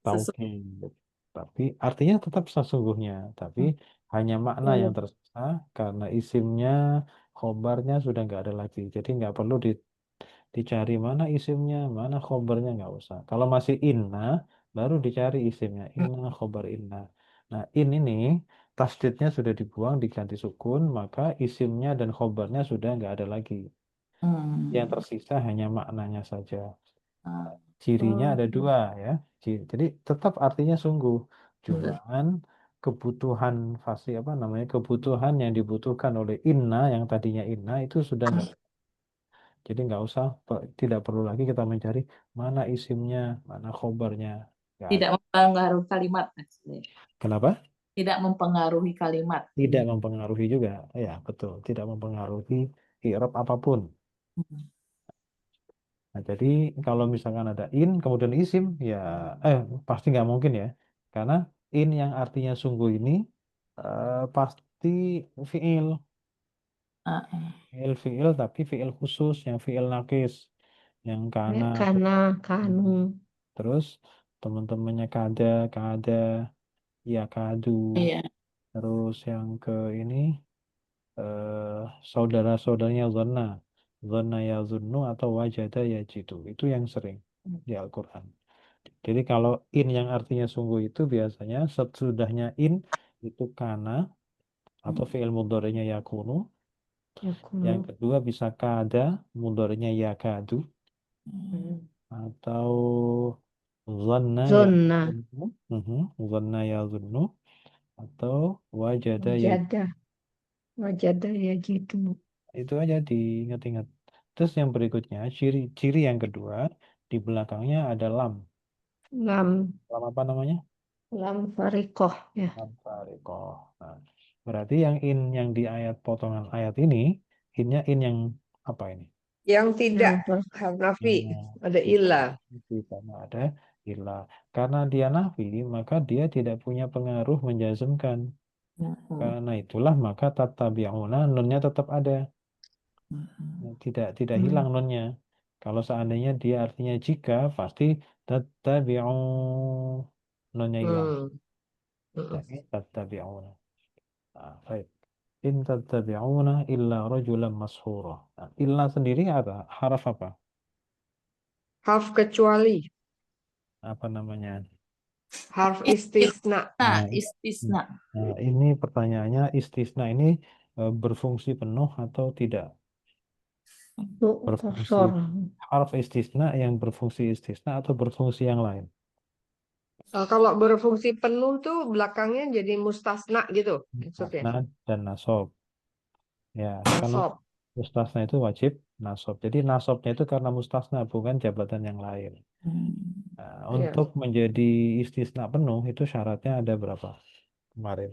tauhid. Tapi artinya tetap sesungguhnya, tapi hanya makna yang tersisa karena isimnya, khobarnya sudah nggak ada lagi. Jadi nggak perlu dicari mana isimnya, mana khobarnya, nggak usah. Kalau masih inna, baru dicari isimnya. Inna, khobar inna. Nah, ini tasdidnya sudah dibuang, diganti sukun, maka isimnya dan khobarnya sudah nggak ada lagi. Yang tersisa hanya maknanya saja. Cirinya ada 2 ya. Jadi tetap artinya sungguh. Cuman kebutuhan apa namanya, kebutuhan yang dibutuhkan oleh inna yang tadinya inna itu sudah nggak. Jadi nggak usah, tidak perlu lagi kita mencari mana isimnya, mana khobarnya. Nggak Tidak ada. mempengaruhi kalimat. Kenapa? Tidak mempengaruhi kalimat. Tidak mempengaruhi juga. Ya, betul. Tidak mempengaruhi i'rab apapun. Nah, jadi kalau misalkan ada in, kemudian isim, ya pasti nggak mungkin ya. Karena in yang artinya sungguh ini pasti fi'il. Fi'il tapi fi'il khusus, yang fi'il nakis. Yang kana, Karena kanu. terus teman-temannya kada, ya kadu. Iya. Terus yang ke ini saudara-saudaranya zonna ya zunnu atau wajada ya jitu. Itu yang sering di Al-Quran. Jadi kalau in yang artinya sungguh itu biasanya sesudahnya in itu kana atau fi'il mudhari'nya yakunu. Yang kedua bisa kada, mudhari'nya yakadu. Atau zonna ya Zona. zunnu. Zonna ya zunnu. Atau wajada ya. Wajada. Wajada ya gitu. Itu aja diingat-ingat. Terus yang berikutnya, ciri yang kedua, di belakangnya ada lam. Lam. Lam apa namanya? Lam farikoh ya. Lam farikoh. Nah, berarti yang in yang di ayat potongan ayat ini, innya in yang apa ini? Yang tidak Yang harf nafi. Nah, Ada ilah. karena ada ilah. Karena dia nafi, maka dia tidak punya pengaruh menjazmkan. Karena itulah maka tattabi'una nunnya tetap ada. Tidak hilang nunnya. Kalau seandainya dia artinya jika, pasti tattabi'u nunnya hilang. Mm-mm. in tattabi'una. Nah, baik. In tattabi'una illa rajulan mashura. Nah, illa sendiri apa? Haraf apa? Harf kecuali, Apa namanya? harf istisna. Nah, Nah, istisna. nah, ini pertanyaannya istisna ini berfungsi penuh atau tidak? Itu Berfungsi kosor. harf istisna yang berfungsi istisna atau berfungsi yang lain? Kalau berfungsi penuh tuh belakangnya jadi mustasna gitu maksudnya. Mustasna dan nasob. Ya, kalau Nasab. mustasna itu wajib nasob. Jadi nasobnya itu karena mustasna bukan jabatan yang lain. Hmm. Nah, Ya. untuk menjadi istisna penuh itu syaratnya ada berapa kemarin?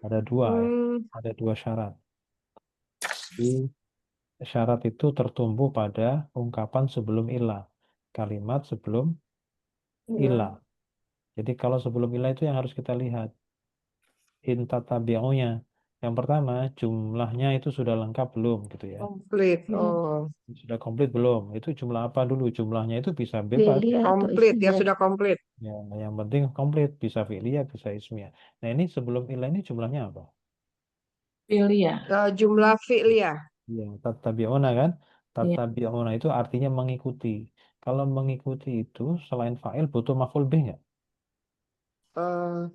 Ada dua ya. Hmm, Ada dua syarat. Jadi syarat itu tertumpu pada ungkapan sebelum ilah. Kalimat sebelum ya. ilah. Jadi kalau sebelum ilah itu yang harus kita lihat. In tatabi'unya. Yang pertama, jumlahnya itu sudah lengkap belum gitu ya. Komplit. Hmm. Oh, Sudah komplit belum? Itu jumlah apa dulu? Jumlahnya itu bisa bebas. Filia atau komplit ya ismiyah. sudah komplit. Ya, yang penting komplit. Bisa fi'liyah, bisa ismiyah. Nah ini sebelum ilah ini jumlahnya apa? Pilih ya. Jumlah fi'liyah. Ya, tatabi'una kan? Iya. Tatabi'una itu artinya mengikuti. Kalau mengikuti itu selain fa'il butuh maf'ul bih nggak? Eh,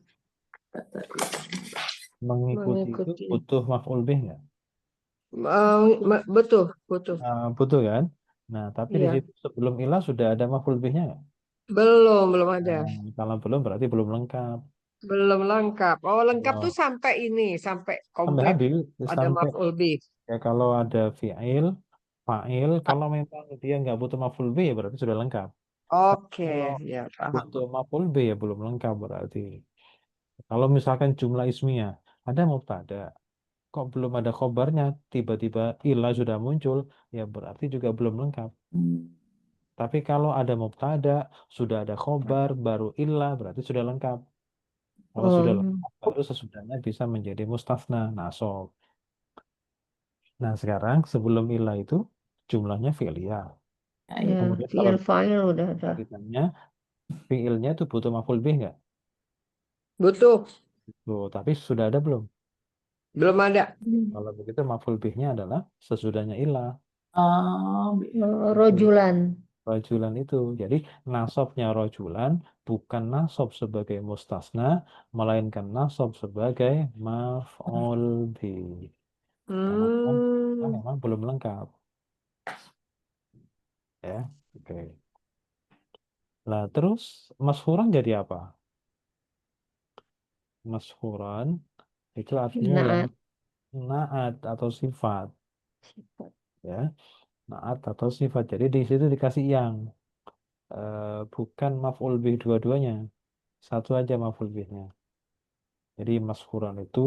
Mengikuti itu mengikuti. butuh maf'ul bih nggak? Betul, betul. Butuh kan? Nah, tapi di Iya. situ sebelum ilah sudah ada maf'ul bihnya nggak? Belum ada. Nah, kalau belum berarti belum lengkap. Belum lengkap. Oh, lengkap tuh Kalau sampai ini, sampai sampai komplit habis, ada sampai maf'ul bih. ya kalau ada fi'il, fa'il, kalau memang dia nggak butuh maf'ul bih ya berarti sudah lengkap. Oke, Kalau ya paham. butuh maf'ul bih ya belum lengkap berarti. Kalau misalkan jumlah ismiyah, ada mubtada, kok belum ada khobarnya, tiba-tiba ilah sudah muncul, ya berarti juga belum lengkap. Hmm. Tapi kalau ada mubtada, sudah ada khobar, baru ilah, berarti sudah lengkap. Kalau sudah Oh, lengkap, baru sesudahnya bisa menjadi mustasna, nasob. Nah, sekarang sebelum ilah itu jumlahnya fi'liyah. Ya, ya, itu. Kemudian kalau fiil fa'il udah ada. ditanya, fi'ilnya itu butuh maf'ul bih nggak? Butuh. Tuh, tapi sudah ada belum? Belum ada. Kalau begitu maf'ul bihnya adalah sesudahnya ilah. Oh, Itu. Rojulan. Rojulan itu. Jadi nasabnya rojulan bukan nasab sebagai mustasna, melainkan nasab sebagai maf'ul bih. Karena Hmm, memang belum lengkap. Ya, oke. Lah terus mashuran jadi apa? Mashuran itu artinya yang Naat. naat atau sifat. Ya, naat atau sifat. Jadi di situ dikasih yang bukan maf'ul bih dua-duanya. Satu aja maf'ul bihnya. Jadi mashuran itu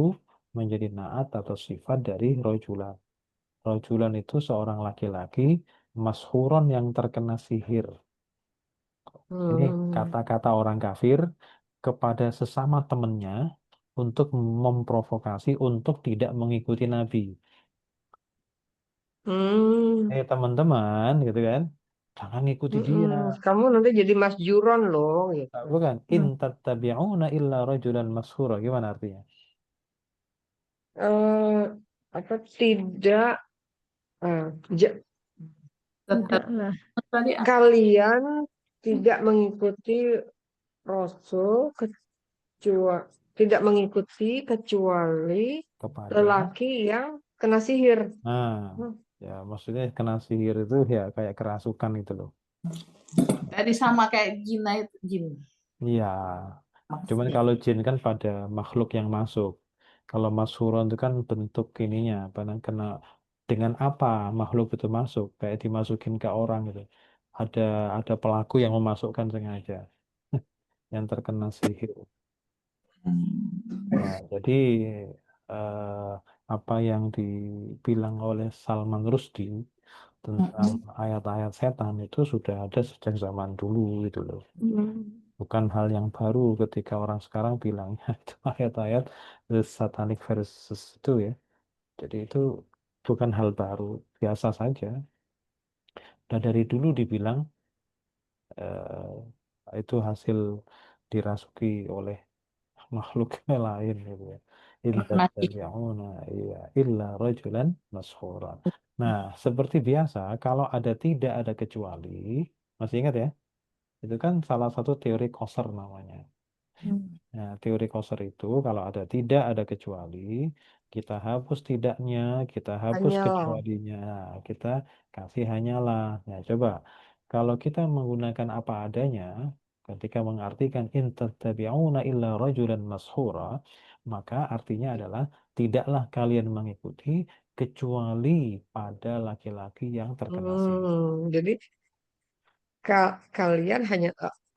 menjadi naat atau sifat dari rojulan. Rojulan itu seorang laki-laki mashuron yang terkena sihir. Ini hmm, kata-kata orang kafir kepada sesama temannya untuk memprovokasi untuk tidak mengikuti Nabi. hmm, Teman-teman, gitu kan? Jangan ikuti dia. Kamu nanti jadi Mas Juron loh, gitu. Bukan. In Hmm. tattabi'una illa rajulan mashura. Gimana artinya? Eh, apa tidak? eh, ja- tetap Tidaklah. tadi Kalian tidak mengikuti Rasul kecuali tidak mengikuti kecuali Kepada. lelaki yang kena sihir. Nah, Hmm. ya maksudnya kena sihir itu ya kayak kerasukan itu loh. tadi sama kayak Gina itu Jin. Iya. Cuman Maksudnya. kalau jin kan pada makhluk yang masuk. Kalau masuron itu kan bentuk ininya, apa kena dengan apa makhluk itu masuk, kayak dimasukin ke orang gitu. Ada ada pelaku yang memasukkan sengaja, yang terkena sihir. Hmm. Nah, jadi eh, apa yang dibilang oleh Salman Rushdie tentang Mm-mm. ayat-ayat setan itu sudah ada sejak zaman dulu gitu loh. Hmm. Bukan hal yang baru ketika orang sekarang bilangnya itu ayat-ayat satanic verses itu ya. Jadi itu bukan hal baru, biasa saja. Dan dari dulu dibilang itu hasil dirasuki oleh makhluknya lain gitu ya. In Nasi. tattabi'una iya illa rajulan mashura. Nah, seperti biasa kalau ada tidak ada kecuali, masih ingat ya? Itu kan salah satu teori Coser namanya. Hmm. Nah, teori Coser itu kalau ada tidak ada kecuali, kita hapus tidaknya, kita hapus Hanyalah. kecualinya, kita kasih hanyalah. Nah, coba kalau kita menggunakan apa adanya, ketika mengartikan in tattabi'una illa rajulan mashura, maka artinya adalah tidaklah kalian mengikuti kecuali pada laki-laki yang terkena sihir. Jadi kalian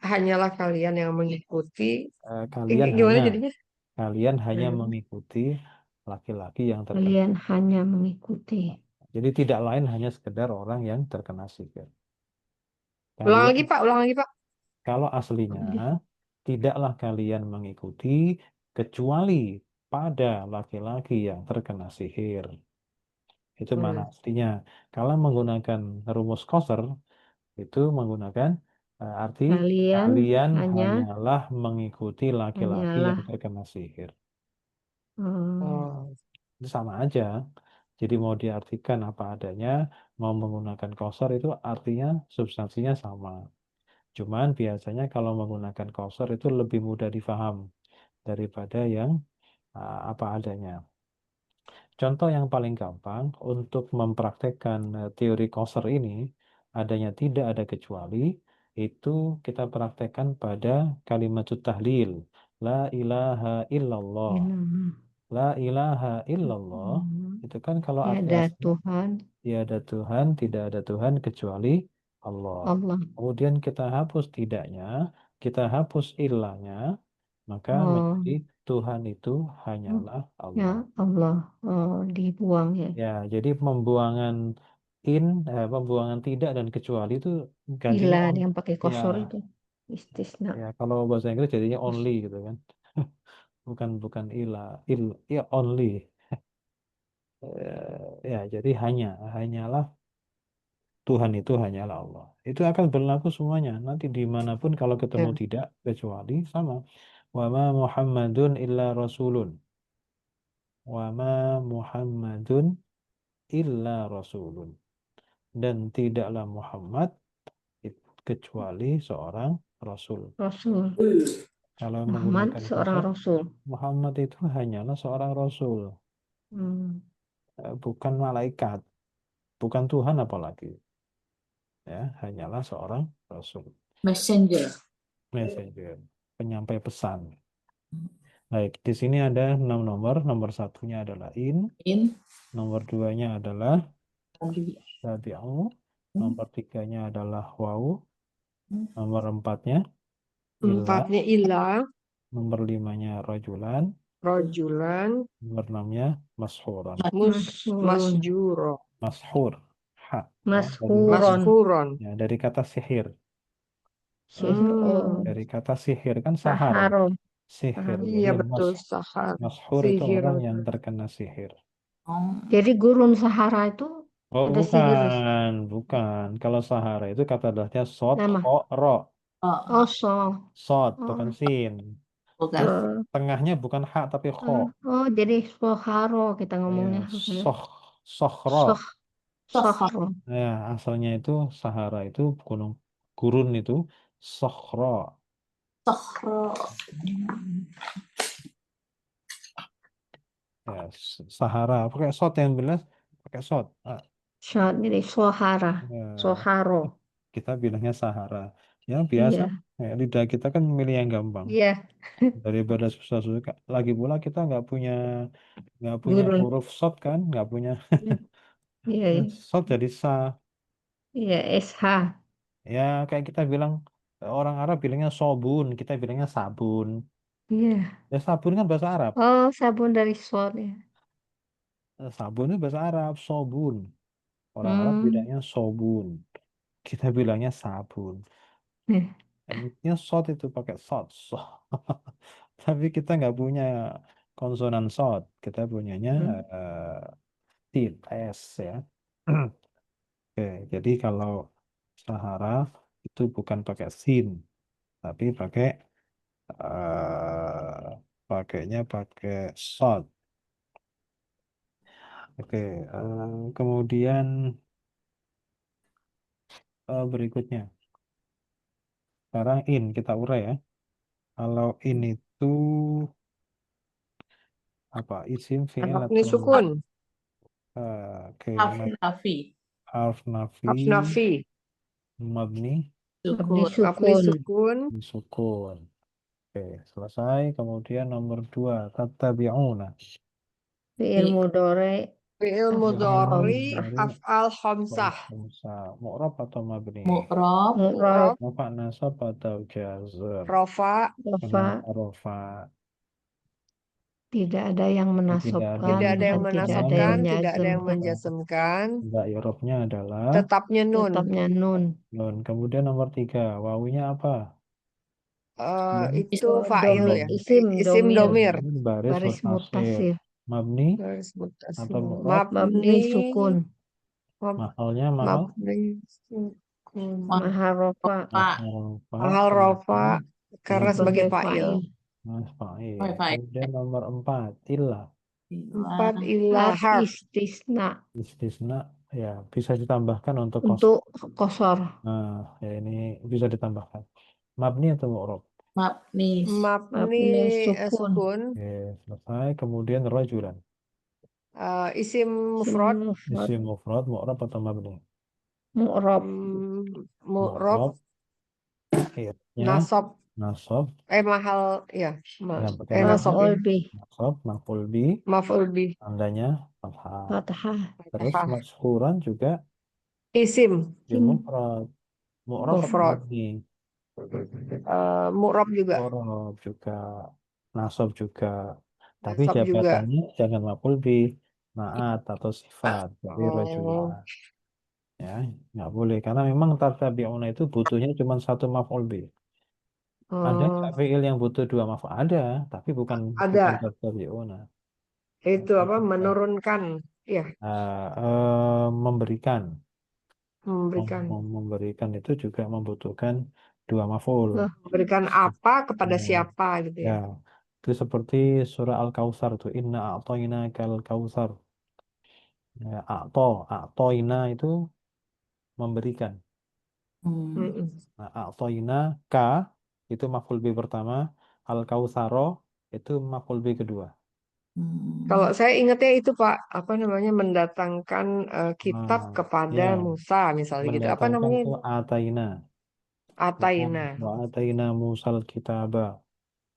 hanyalah kalian yang mengikuti. Kalian Gimana hanya jadinya? Hmm. mengikuti laki-laki yang terkena. Kalian hanya mengikuti. Jadi tidak lain hanya sekedar orang yang terkena sihir. Ulang Kalian lagi Pak, ulang lagi Pak. kalau aslinya tidaklah kalian mengikuti kecuali pada laki-laki yang terkena sihir. Itu mana Hmm. artinya? Kalau menggunakan rumus Koser itu menggunakan arti Kalian kalian hanya hanyalah mengikuti laki-laki yang hanyalah terkena sihir. hmm, Oh. Itu sama aja. Jadi mau diartikan apa adanya, mau menggunakan koser itu artinya substansinya sama. Cuman biasanya kalau menggunakan koser itu lebih mudah difaham daripada yang apa adanya. Contoh yang paling gampang untuk mempraktekkan teori koser ini, adanya tidak ada kecuali, itu kita praktekkan pada kalimat tahlil. La ilaha illallah. ilah. La ilaha illallah. Itu kan kalau arti Tiada asli Tuhan tiada Tuhan, tidak ada Tuhan kecuali Allah. Allah. Kemudian kita hapus tidaknya, kita hapus ilahnya, maka Oh, menjadi Tuhan itu oh, hanyalah ya Allah. Allah. Oh, dibuang ya. Ya, jadi pembuangan tidak dan kecuali itu gantinya Ilah on. yang pakai Ya, kosor itu. Istisna. ya kalau bahasa Inggris jadinya only gitu kan. Bukan bukan ya only. Ya, jadi hanyalah Tuhan itu hanyalah Allah. Itu akan berlaku semuanya. Nanti dimanapun kalau ketemu Ya. tidak kecuali sama. Wa ma Muhammadun illa rasulun. Wa ma Muhammadun illa rasulun. Dan tidaklah Muhammad kecuali seorang rasul. Rasul. Kalau Muhammad menggunakan seorang kosor, Rasul. Muhammad itu hanyalah seorang rasul, Hmm. bukan malaikat, bukan Tuhan apalagi. Ya, hanyalah seorang rasul, Messenger. messenger, penyampai pesan. Baik, di sini ada 6 nomor. Nomor satunya adalah In. nomor duanya adalah Tadi. tabi'u, nomor tiganya adalah wau, Hmm. nomor empatnya ilah, Empatnya ilah, nomor limanya rajulan, rojulan, nomor enamnya mashuran. Masyurun. Masjuro, Mashur, ha, ya, Mashuron. maskuron. dari kata sihir. Sihir. Oh. Hmm. Dari kata sihir kan sahar, Saharo. sihir. Saharo. Jadi Iya betul, sahar. mashur itu Sihir. orang yang terkena sihir. Oh. Jadi gurun Sahara itu Oh ada sihir. bukan, bukan. Kalau Sahara itu kata dasarnya sod, Nama. kho, ro. Oh. Oh, so. Sod, bukan Oh. sin. Bukan. Terus Eh, tengahnya bukan ha tapi kho. oh, jadi Soharo kita ngomongnya. Ya, soh, sohro. Soh, Sohor. Sohro. Ya, asalnya itu Sahara itu gunung gurun itu sohro. Sohro. Ya, Sahara. Pakai sod yang jelas, pakai sod. Jadi Sohara. Ya, Soharo. kita bilangnya Sahara. Ya biasa. Iya. Ya, lidah kita kan memilih yang gampang Iya. daripada susah-susah. Lagi pula kita nggak punya Gurun. huruf short kan, nggak punya Iya. Iya. Iya. short jadi sa. Iya, SH. Ya kayak kita bilang orang Arab bilangnya sobun, kita bilangnya sabun. Iya. Ya sabun kan bahasa Arab. Oh, sabun dari sod ya. Sabun itu bahasa Arab, sobun. Orang Arab Hmm. bilangnya sobun, kita bilangnya sabun. Nih. Intinya short itu pakai short. Tapi kita nggak punya konsonan short, kita punyanya Hmm. tit s ya. Oke, jadi kalau Sahara itu bukan pakai sin, tapi pakai pakainya pakai sod. Oke, kemudian berikutnya. Sekarang kita urai ya. Kalau itu apa? Isim, fi'il Mabni atau sukun. oke, Nafi. harf nafi, Harf nafi. mabni, Mabni Syukur. Mabni sukun. sukun. sukun. Oke, selesai. Kemudian nomor 2, tattabi'una. Fi'il Fi- mudhari Fi'il af'al mudhari khamsah. af'al khamsah. Mu'rab atau mabni? Mu'rob. Mu'rab, Rafa, nasab atau jazm? Rofa. rafa, Kenapa rafa? tidak ada yang Tidak ada menasabkan Tidak ada yang dan tidak ada yang menasabkan, tidak ada yang menjazmkan. menjazmkan. Enggak, i'rabnya adalah Tetapnya nun. Tetapnya nun. nun. Kemudian nomor 3, wawunya apa? Itu fa'il Domir, ya. isim, Isim domir. Baris baris muttasil. muttasil. Mabni Baris muttasil. atau mu'rab? Mabni sukun. Mahalnya mahal? Mabni sukun. Mahal rofa, Pak. Rafa. Mahal rofa karena sebagai sebagai fa'il. Fa'il. Fa'il. Kemudian nomor 4, ilah. 4 ilah harf harf. istisna Istisna ya bisa ditambahkan untuk kos. untuk kosor. Nah, ya ini bisa ditambahkan. Mabni atau mu'rab? Mabni. Mabni Mabni sukun. sukun. Oke, selesai. Kemudian rajulan. Isim mufrad. Isim mufrad, mu'rab atau mabni? Mu'rab, Mu'rab. Iya. Nasab. Nasab. Mahal ya. Ya, pakai Nasab maf'ul ya. bih, Nasab, maf'ul bi, Maf'ul bih. tandanya fathah. fathah, Terus Fathah. mashuran juga Isim. isim mufrad. Mu'rab atau Mufrad. mabni? Mu'rab juga. Mu'rab juga. Nasab juga. Tapi Nasab juga. jabatannya jangan maf'ul bi, ma'at atau sifat. Jadi Oh. rajulan. Ya, nggak boleh. Karena memang tattabi'una itu butuhnya cuma satu maf'ul bi. Ada Oh. nggak fi'il yang butuh 2 maf'ul? Ada, tapi bukan Ada. tattabi'una. Itu apa? Menurunkan. Ya, Memberikan. memberikan. Memberikan itu juga membutuhkan 2 maf'ul. Memberikan apa kepada Ya. siapa gitu ya. Ya, itu seperti surah Al-Kautsar itu inna a'tainakal kautsar. Ya, a'toina itu memberikan. Mm-mm. Nah, a'toina ka itu maf'ul bi pertama, al-kautsaro itu maf'ul bi kedua. Kalau saya ingatnya itu Pak, apa namanya mendatangkan kitab Nah, kepada ya, Musa misalnya gitu. Apa mendatangkan namanya? itu ataina. Ataina. Wa ataina Musal kitaba.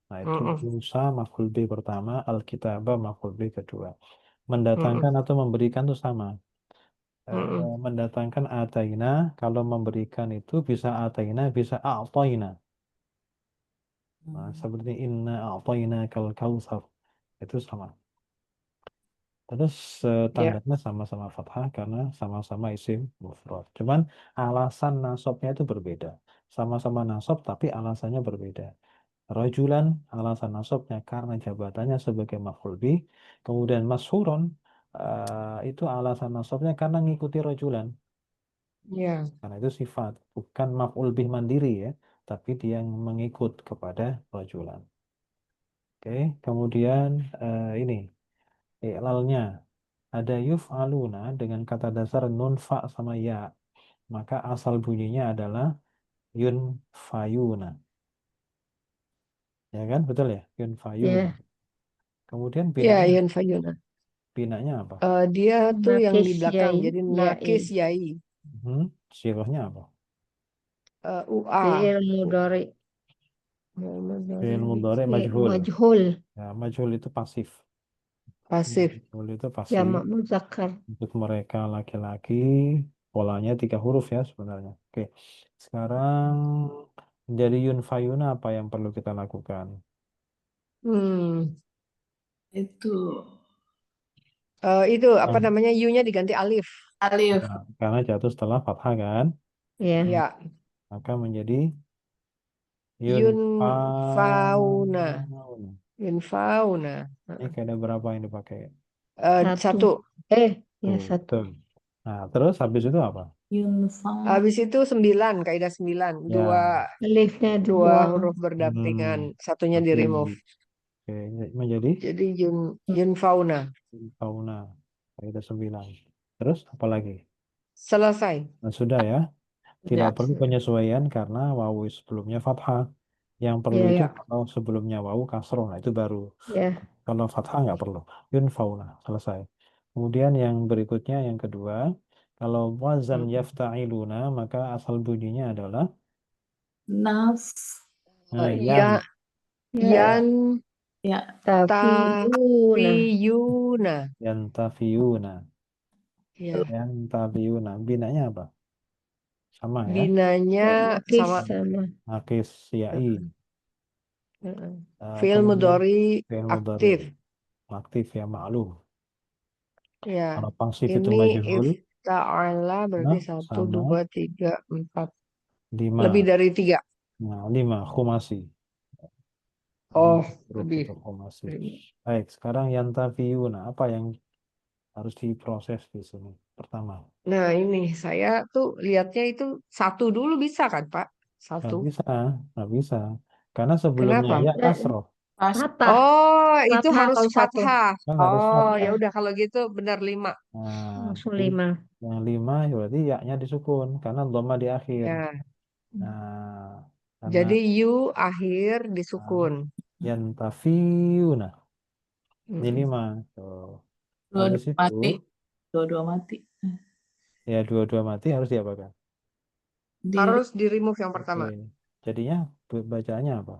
Nah, itu Mm-mm. Musa maf'ul bi pertama, al-kitaba maf'ul bi kedua. Mm-mm. Mendatangkan atau memberikan itu sama. Mm-mm. Mendatangkan ataina, kalau memberikan itu bisa ataina, bisa a'toina. Nah, seperti inna a'toina kal kautsar. Itu sama. Terus Ya. tandanya sama-sama fathah karena sama-sama isim mufrad. Cuman alasan nasabnya itu berbeda. Sama-sama nasab tapi alasannya berbeda. Rajulan alasan nasabnya karena jabatannya sebagai maf'ul bih. Kemudian mashuron itu alasan nasabnya karena ngikuti rajulan. Ya. Karena itu sifat, bukan maf'ul bih mandiri ya, tapi dia yang mengikut kepada rajulan. Oke, kemudian ini i'lalnya ada yuf'aluna dengan kata dasar nun fa sama ya. Maka asal bunyinya adalah yunfayuna. Ya kan? Betul ya? Yunfayuna. ya, Kemudian Ya, binanya, Yan Fayuna. binanya apa? Dia tuh yang di nakis belakang, yai, jadi yai, nakis yai. Sirahnya apa? UA. fi'il mudhari, Fi'il mudhari majhul. majhul, Ya, majhul itu pasif. Pasif. Majhul itu pasif. jamak muzakkar, Untuk mereka laki-laki, polanya 3 huruf ya sebenarnya. Oke, sekarang dari yunfayuna apa yang perlu kita lakukan? Itu Itu apa namanya U-nya diganti alif. alif. Nah, karena jatuh setelah fathah kan, ya, Ya. maka menjadi Yunfauna. yunfauna. Yunfauna. Ini ada berapa yang dipakai? Satu. ya Tuh, satu, betul. Nah, terus habis itu apa? Yunfa. Habis itu 9, kaidah 9. Ya. Dua alifnya dua dibuang, huruf berdampingan, satunya di Tapi, remove. Oke, menjadi Jadi yunfauna. fauna. Kaidah 9. Terus apa lagi? Selesai. Nah, sudah ya. Tidak Ya. perlu penyesuaian karena wawu sebelumnya fathah. Yang perlu Ya, itu ya. kalau sebelumnya wawu kasroh. Nah, itu baru. ya. Kalau fathah nggak perlu. Yun fauna. Selesai. Kemudian yang berikutnya, yang kedua. Kalau wazan yafta'iluna, maka asal bunyinya adalah Naf. yan. Ya, Ya. yan Ya. Tafiyuna. tafiyuna. Yan tafiyuna. Ya. Yan tafiyuna. Binanya apa? Sama ya. Binanya Nakis sama sama. Nakis yain. fi'il Kemudian mudhari fi'il mudhari. aktif. Aktif ya, maklum. Ya. Kalau pasif itu Ini majhul. ifta'ala berarti Nah, 1, sama 2, 3, 4. 5. Lebih dari 3. Nah, 5 khumasi. Oh, Huruf lebih. itu khumasi. Baik, sekarang yantafiyuna. Apa yang harus diproses di sini? Pertama, Nah, ini saya tuh lihatnya itu 1 dulu bisa kan, Pak? nggak 1. bisa, nggak bisa. Karena sebelumnya Kenapa? ya kasroh. Pas. Patah. Oh, itu Fathah harus kalau 1. fathah. Kan harus Oh, ya fathah. udah kalau gitu benar 5. Nah, Langsung jadi 5. yang 5 ya berarti ya-nya disukun karena dhamma di akhir. Ya. Nah, karena Jadi yu akhir disukun. yantafiyuna. Ini Mm-mm. 5. Tuh. Habis Dua-dua itu, mati. Dua-dua mati. ya dua-dua mati harus diapakan? Harus di remove yang pertama. Oke. Jadinya bacaannya apa?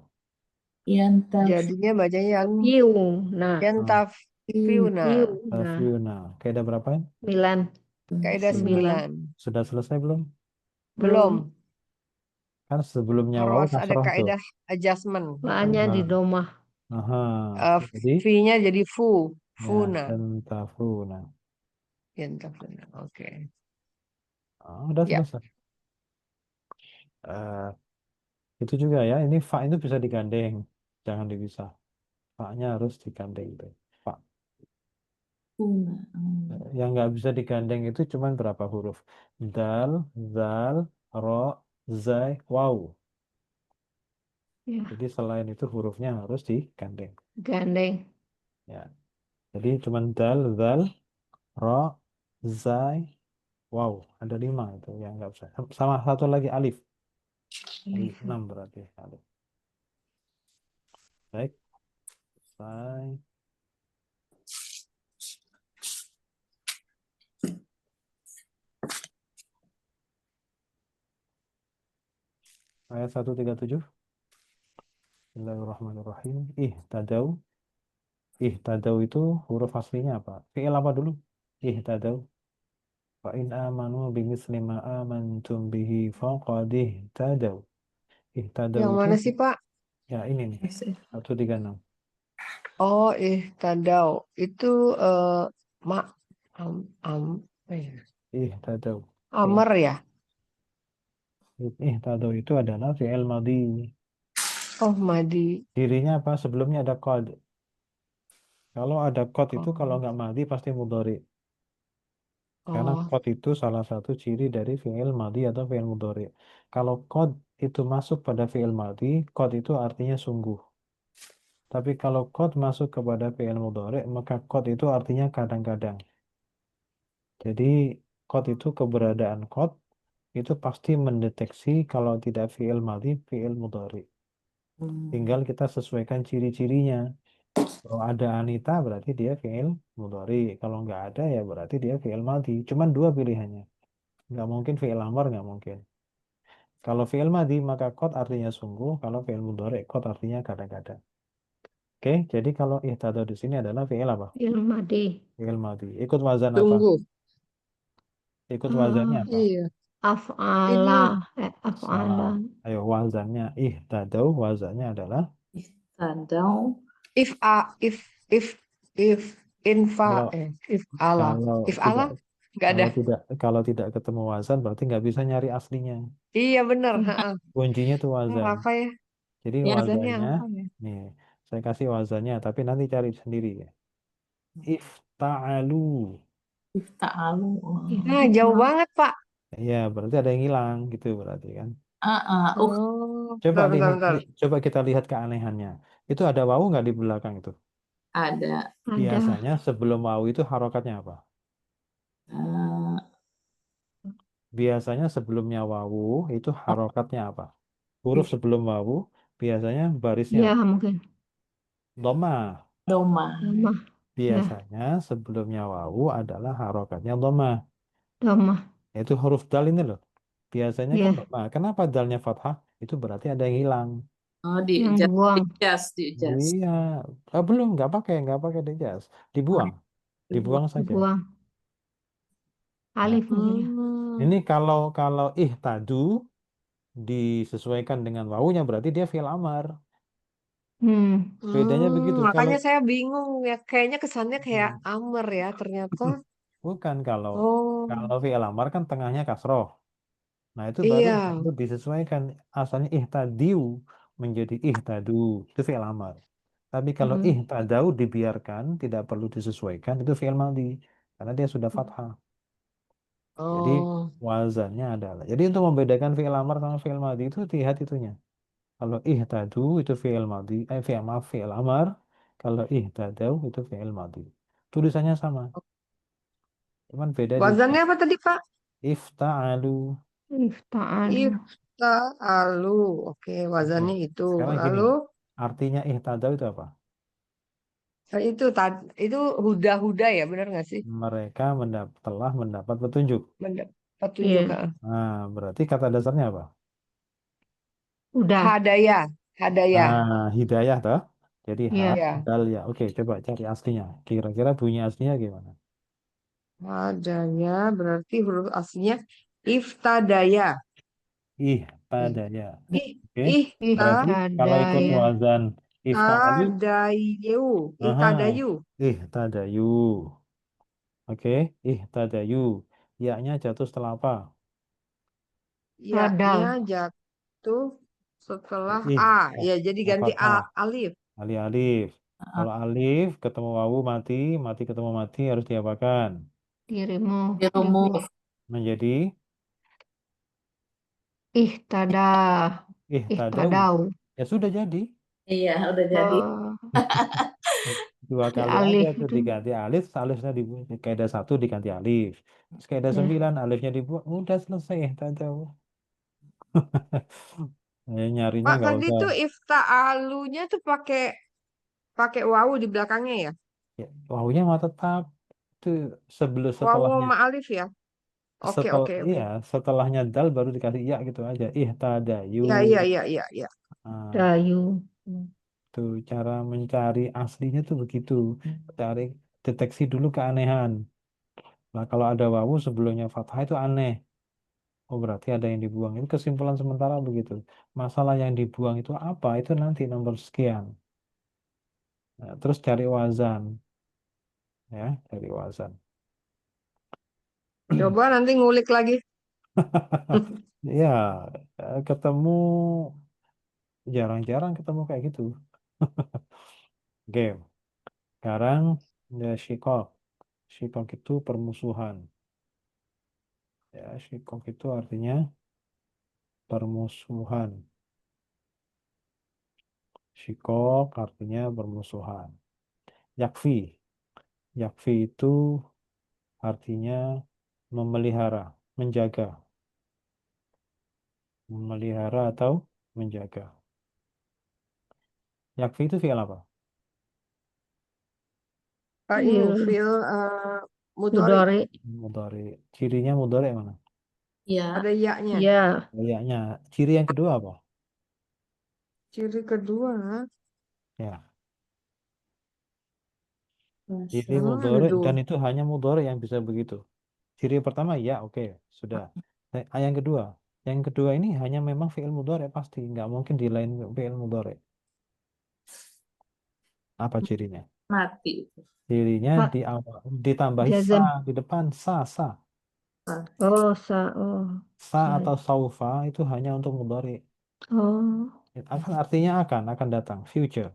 Yantaf. Jadinya bacanya Yuna. yantafiyuna. Yuna. Tafiyuna. Kaidah berapa ya? 9. Kaidah 9. 9. Sudah selesai belum? Belum. Kan sebelumnya wawu Harus ada kasroh tuh. kaidah adjustment. Bahannya di Nah, domah. aha. Jadi V-nya jadi fu. ya Funa. yantafuna. Yantafuna. Oke. Udah Ya. selesai. Eh, itu juga ya. Ini fa itu bisa digandeng. Jangan dipisah. Fa-nya harus digandeng itu. Fa. Puna. Yang nggak bisa digandeng itu cuma berapa huruf? Dal, zal, ro, zai, waw. Ya. Jadi selain itu hurufnya harus digandeng. Gandeng. Ya. Jadi cuma dal, zal, ro, zai, waw. Ada 5 itu yang nggak bisa. Sama satu lagi alif. Alif 6 berarti alif. Baik. Zai. Ayat 137. Bismillahirrahmanirrahim. Ihtadau itu huruf aslinya apa? Fi'il apa dulu? Ihtadau. Fa in amanu bimisli ma amantum bihi faqad ihtadau. Ihtadau Yang itu mana sih, Pak? ya ini nih. 136. Oh, tadau. Itu ma am apa ya? Ihtadau. Amr ya? Ihtadau itu adalah fi'il madhi. Oh, madi. Dirinya apa? Sebelumnya ada qad. Kalau ada qad itu kalau Oh, nggak madhi pasti mudhari. Karena oh, qad itu salah satu ciri dari fi'il madhi atau fi'il mudhari. Kalau qad itu masuk pada fi'il madhi, qad itu artinya sungguh. Tapi kalau qad masuk kepada fi'il mudhari, maka qad itu artinya kadang-kadang. Jadi qad itu keberadaan qad itu pasti mendeteksi kalau tidak fi'il madhi, fi'il mudhari. Tinggal kita sesuaikan ciri-cirinya. Kalau ada Anita berarti dia fi'il mudhari. Kalau nggak ada ya berarti dia fi'il madhi. Cuman 2 pilihannya. Nggak mungkin fi'il amar, nggak mungkin. Kalau fi'il madhi maka qad artinya sungguh. Kalau fi'il mudhari qad artinya kadang-kadang. Oke, jadi kalau ihtada di sini adalah fi'il apa? Ilmadi. Fi'il madhi. Ikut wazan apa? tunggu. Ikut wazannya apa? Iya. Af'ala. Ini Af'ala. Salah. Ayo wazannya ihtadau wazannya adalah Tadau. if a if infa kalau if ala kalau if tidak ala nggak ada. kalau tidak ketemu wazan berarti nggak bisa nyari aslinya. Iya benar. Heeh. Kuncinya tuh wazan. Apa ya? Jadi Ya. Wazannya wazannya apa ya? nih saya kasih wazannya tapi nanti cari sendiri ya. Ifta'alu. Ifta'alu. Nah, jauh banget, Pak. Ya berarti ada yang hilang gitu berarti kan. Ah, Oh, Coba bentar, bentar, bentar. coba kita lihat keanehannya. Itu ada wawu nggak di belakang itu? Ada. Ada. Biasanya sebelum wawu itu harokatnya apa? eh, Biasanya sebelumnya wawu itu harokatnya apa? Huruf sebelum wawu biasanya barisnya Ya, apa? mungkin. Dhamma. Doma. Doma. Ya, Biasanya sebelumnya wawu adalah harokatnya dhamma. doma. Yaitu huruf dal ini loh. Biasanya kan Ya, dhamma. Kenapa dalnya fathah? Itu berarti ada yang hilang. Oh, yang di dibuang. jas, di jas. Iya. Belum, nggak pakai dijas. Dibuang. Dibuang saja. Dibuang. Nah, Alif mungkin ya. ini kalau ihtadu disesuaikan dengan wawunya berarti dia fi'il amar. Bedanya begitu. Kalau Makanya saya bingung ya. Kayaknya kesannya kayak Hmm. Amer ya. Ternyata, bukan kalau oh kalau fi'il amar kan tengahnya kasroh. Nah, itu baru iya. disesuaikan. Asalnya ihtadiu menjadi ihtadu. Itu fi'il amar. Tapi kalau Hmm. ihtadau dibiarkan, tidak perlu disesuaikan, itu fi'il madhi. Karena dia sudah fathah. Jadi Oh, wazannya adalah. Jadi untuk membedakan fi'il amar sama fi'il madhi itu lihat itunya. Kalau ihtadu itu fi'il madhi, fi'il amar. Kalau ihtadau itu fi'il madhi. Tulisannya sama, cuman beda di wazannya apa tadi, Pak? ifta'alu. Ifta'alu. Ifta'alu. Oke, Oke. wazannya itu. Sekarang gini, Lalu artinya ihtadau itu apa? itu huda-huda ya, benar nggak sih? Mereka telah mendapat petunjuk. Petunjuk. Iya. Nah, berarti kata dasarnya apa? Udah. Hadaya. Hadaya. Hidayah toh. Jadi ha, Iya. Ya. dal ya. Oke, coba cari aslinya. Kira-kira bunyi aslinya gimana? Hadaya berarti huruf aslinya iftadaya. Ih, Eh, padanya. Ih, Oke. Berarti kalau ikut Ihtadaya. wazan ifta'alu, ihtadayu. aha, Ihtadayu. ihtadayu. Oke, ihtadayu. Ya-nya jatuh setelah apa? Ya-nya Radal. jatuh setelah Ih, A. Ya, jadi ganti A, fathah. alif. Alif. Heeh. Kalau alif ketemu wawu mati, mati ketemu mati harus diapakan? Dirimu. Di Dibuang. remove. Menjadi Ihtada. ihtadau. Ihtadau. Ya sudah jadi. Iya, udah jadi. Oh, Dua si kali aja alif tuh itu. diganti alif, alifnya di kaidah satu diganti alif. Terus kaidah Ya. 9 alifnya dibuang, udah selesai. Tak jauh. Nyarinya Pak, nggak tadi usah. tuh ifta'alunya tuh pakai pakai wawu di belakangnya ya. Ya, wawunya mah tetap itu sebelum Wawu setelahnya sama alif ya. Oke, oke, oke. iya setelahnya dal baru dikasih ya gitu aja. Ihtadayu. Ya, iya, iya, iya, iya. Nah, Dayu. tuh cara mencari aslinya tuh begitu. Cari deteksi dulu keanehan. Nah, kalau ada wawu sebelumnya fathah itu aneh. Oh, berarti ada yang dibuang. Itu kesimpulan sementara begitu. Masalah yang dibuang itu apa? Itu nanti nomor sekian. Nah, terus cari wazan. Ya, cari wazan. Coba nanti ngulik lagi. Ya, ketemu jarang-jarang ketemu kayak gitu. Oke, sekarang ya shikok. Shikok itu permusuhan. Ya, shikok itu artinya permusuhan. Shikok artinya permusuhan. Yakfi. Yakfi itu artinya memelihara, menjaga. Memelihara atau menjaga. Yakfi itu fi'il apa? Ini Fil. fil mudhari Mudori. Mudhari. Cirinya mudhari mana? Iya. ada ya-nya. Ya. Kayaknya. Ciri yang kedua apa? Ciri kedua, Ya. Ciri Masa. memang ada mudhari dua. dan itu hanya mudhari yang bisa begitu. Ciri pertama ya oke sudah. Yang kedua. Yang kedua ini hanya memang fi'il mudhari pasti. Nggak mungkin di lain fi'il mudhari. Apa cirinya? Mati. Cirinya Pak. di awal ditambahi sa Jazam. di depan sa. Oh, sa. Oh. Sa Sorry. atau saufa itu hanya untuk mudhari. Oh. Akan artinya akan datang, future.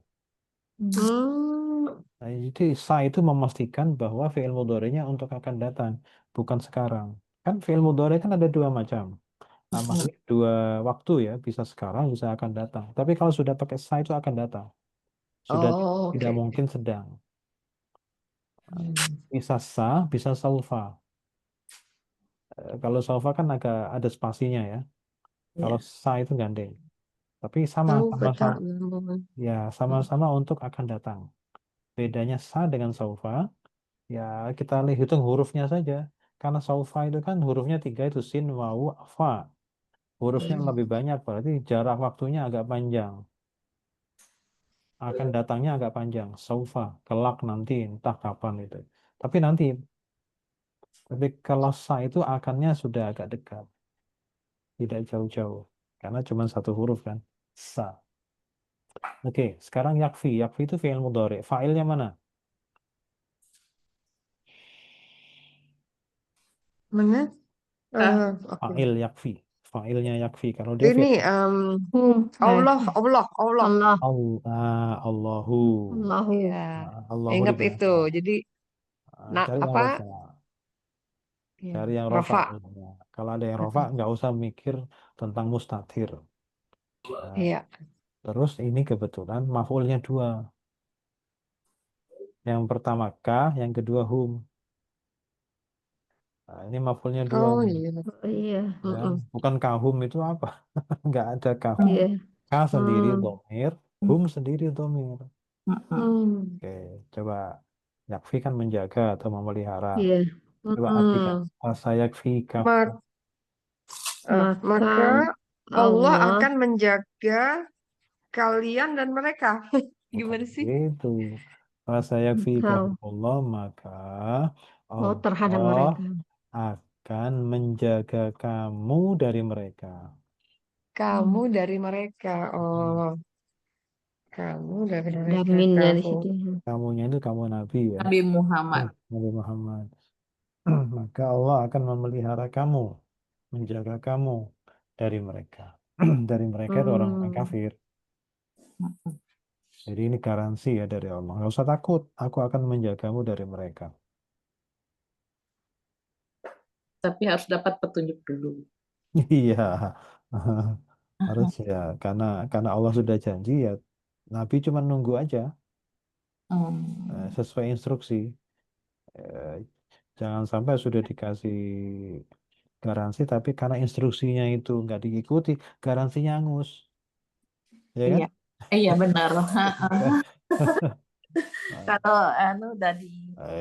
Hmm. Hmm, Nah, jadi sa itu memastikan bahwa fi'il mudhari'nya untuk akan datang, bukan sekarang. Kan fi'il mudhari' kan ada dua macam. Heeh. Maksudnya dua waktu ya, bisa sekarang, bisa akan datang. Tapi kalau sudah pakai sa itu akan datang. Sudah Oh, tidak oke. mungkin sedang. Hmm. Bisa sa, bisa saufa. Kalau saufa kan agak ada spasinya ya. Kalau Ya. sa itu gandeng. Tapi sama, Saufa sama-sama. ta'lamun. Ya, sama-sama untuk akan datang. Bedanya sa dengan saufa, ya kita hitung hurufnya saja. Karena saufa itu kan hurufnya 3 itu sin, wawu, fa. Hurufnya Hmm. lebih banyak, berarti jarak waktunya agak panjang. Akan datangnya agak panjang. Saufa, kelak nanti, entah kapan itu. Tapi nanti, tapi kalau sa itu akannya sudah agak dekat. Tidak jauh-jauh. Karena cuma satu huruf kan. Sa. Oke, sekarang yakfi. Yakfi itu fi'il mudhari. Fa'ilnya mana? Mana? Ah, Oke. Fa'il yakfi. Fa'ilnya yakfi. Kalau dia Ini fi'il Allah, Allah, Allah. Allah, Allahu. Allahu, Ya, Allahu di ingat itu. belakang. Jadi, Cari yang apa? rofa. Ya, Cari yang rofa. Rafa. Ya. Kalau ada yang rofa, nggak usah mikir tentang mustatir. Nah, Iya. terus ini kebetulan maf'ulnya dua. Yang pertama ka, yang kedua hum. Nah, ini maf'ulnya dua Oh nih. iya. oh iya, Ya, Mm-mm. bukan kahum itu apa? Nggak ada kahum. iya, Ka sendiri hmm, domir, hum sendiri domir. Hmm. Oke, coba yakfi kan menjaga atau memelihara. iya. Coba artikan. Mm-mm. Sayakfi kahu. Ma- Maka maka Allah Allah, akan menjaga kalian dan mereka. Bukan Gimana sih? begitu. Sayakfi engkau, Allah, maka oh terhadap Allah mereka. akan menjaga kamu dari mereka. Kamu Hmm, dari mereka. Hmm. Oh, kamu dari ada mereka. minnya di Kamu. situ. Kamunya itu kamu Nabi ya. Nabi Muhammad. Nabi Muhammad. Maka Allah akan memelihara kamu, menjaga kamu dari mereka. Dari mereka itu orang-orang Hmm, kafir. Jadi ini garansi ya dari Allah. Nggak usah takut, aku akan menjagamu dari mereka. Tapi harus dapat petunjuk dulu. Iya, harus ya, karena Allah sudah janji ya. Nabi cuma nunggu aja Hmm. sesuai instruksi. Eh, Jangan sampai sudah dikasih garansi, tapi karena instruksinya itu nggak diikuti, garansinya angus, ya kan? Iya. Iya benar. Iya. Nah, Kalau udah di